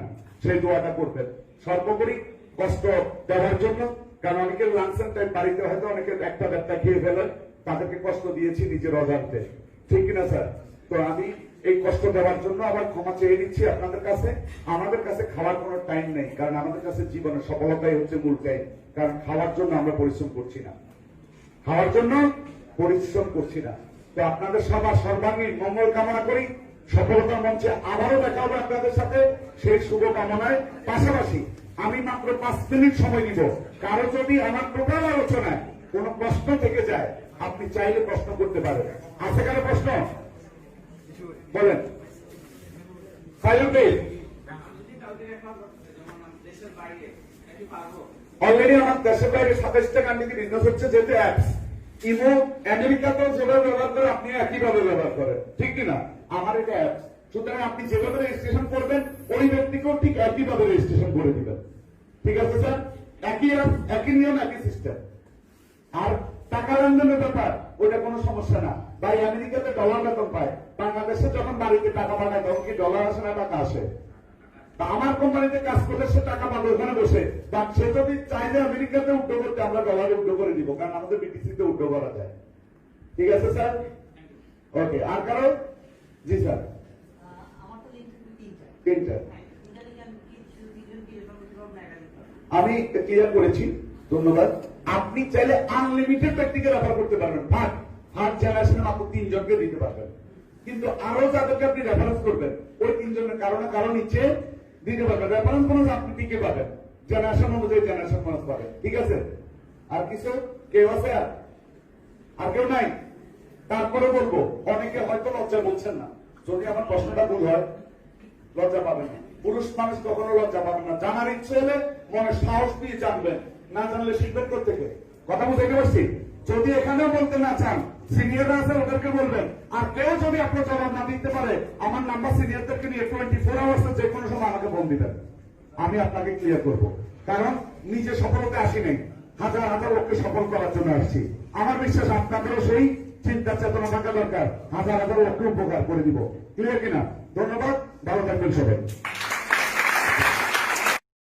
সেই দোয়াটা করবেন। সর্বোপরি কষ্ট দেওয়ার জন্য, কারণ অনেকের লাঞ্চের টাইম বাড়িতে হয়তো অনেকে একটা ব্যাপটা খেয়ে ফেলেন, তাদেরকে কষ্ট দিয়েছি নিজের অজান্তে, ঠিক কিনা স্যার? তো আমি এই কষ্ট দেওয়ার জন্য আবার ক্ষমা চেয়ে নিচ্ছি আপনাদের কাছে। আমাদের কাছে খাওয়ার কোনো টাইম নেই, কারণ আমাদের কাছে জীবনের সফলতাই হচ্ছে মূল টাইম। কারণ খাওয়ার জন্য আমরা পরিশ্রম করছি না, খাওয়ার জন্য পরিশ্রম করছি না। তো আপনাদের সবার সর্বাঙ্গীন মঙ্গল কামনা করি। সফলতার মঞ্চে আবারও দেখা হবে আপনাদের সাথে, সেই শুভ কামনায়। পাশাপাশি আমি মাত্র 5 মিনিট সময় নিব। কারো যদি আমার টোটাল আলোচনায় কোনো প্রশ্ন থেকে যায়, আপনি চাইলে প্রশ্ন করতে পারেন। আছে কারো প্রশ্ন? বলেন। অলরেডি আমার দেশের বাইরে 27টা কান্ট্রিতে বিজনেস হচ্ছে, যেহেতু অ্যাপস ইমো আমেরিকাতেও যেভাবে ব্যবহার করে আপনি একইভাবে ব্যবহার করেন, ঠিক কিনা? আমার এটা অ্যাপস, সুতরাং আপনি যেভাবে রেজিস্ট্রেশন করবেন ওই ব্যক্তিকেও ঠিক একইভাবে রেজিস্ট্রেশন করে দিবেন। ঠিক আছে স্যার? একই অ্যাপ, একই নিয়ম, একই সিস্টেম। আর টাকা লেনদেনের ব্যাপার, ওইটা কোনো সমস্যা না। ভাই আমেরিকাতে ডলার বেতন পায়, বাংলাদেশে যখন বাড়িতে টাকা পাঠায় তখন কি ডলার আসে না টাকা আসে? আমার কোম্পানিতে কাজ করলে সে টাকা পাবে ওখানে বসে, বা সে যদি চাইলে আমেরিকাতে উড্ডো করতে, আমরা ডলারে উড্ডো করে দিব, কারণ আমাদের বিটিসিতে উড্ডো করা যায়। ঠিক আছে স্যার? ওকে। আর কারো? জি স্যার। তিনটা আমি ক্লিয়ার করেছি, ধন্যবাদ। আপনি চাইলে আনলিমিটেড ব্যক্তিকে রেফার করতে পারবেন, থার্ড জেনারেশনে মাত্র 3 জনকে দিতে পারবেন। কিন্তু আরো যাদেরকে আপনি রেফারেন্স করবেন, ওই 3 জনের কারো নিচে দিতে পারবেন। রেফারেন্স বোনাস আপনি টিকে পাবেন, জেনারেশন অনুযায়ী জেনারেশন বোনাস পাবেন। ঠিক আছে? আর কিছু কেউ আছে আর কেউ নাই? তারপরে বলবো, অনেকে হয়তো লজ্জা বলছেন না। যদি আমার প্রশ্নটা ভুল হয়, লজ্জা পাবেন না। পুরুষ মানুষ কখনো লজ্জা পাবেন না। জানার ইচ্ছে হলে মনে সাহস দিয়ে জানবেন, না জানলে শিখবেন থেকে। কথা বুঝতে পারছি? যদি এখানেও বলতে না চান, সিনিয়ররা আছে ওদেরকে বলবেন। আর কেউ যদি আপনার জবাব না দিতে পারে, আমার নাম্বার সিনিয়রদেরকে নিয়ে 24 আওয়ার্স যে কোনো সময় আমাকে ফোন দিবেন, আমি আপনাকে ক্লিয়ার করব। কারণ নিজে সফলতা আসি নেই, হাজার হাজার লোককে সফল করার জন্য আসছি। আমার বিশ্বাস আপনাদেরও সেই চিন্তা চেতনা থাকা দরকার, হাজার হাজার লোককে উপকার করে দিব। ক্লিয়ার কিনা? ধন্যবাদ, ভালো থাকবেন সবাই।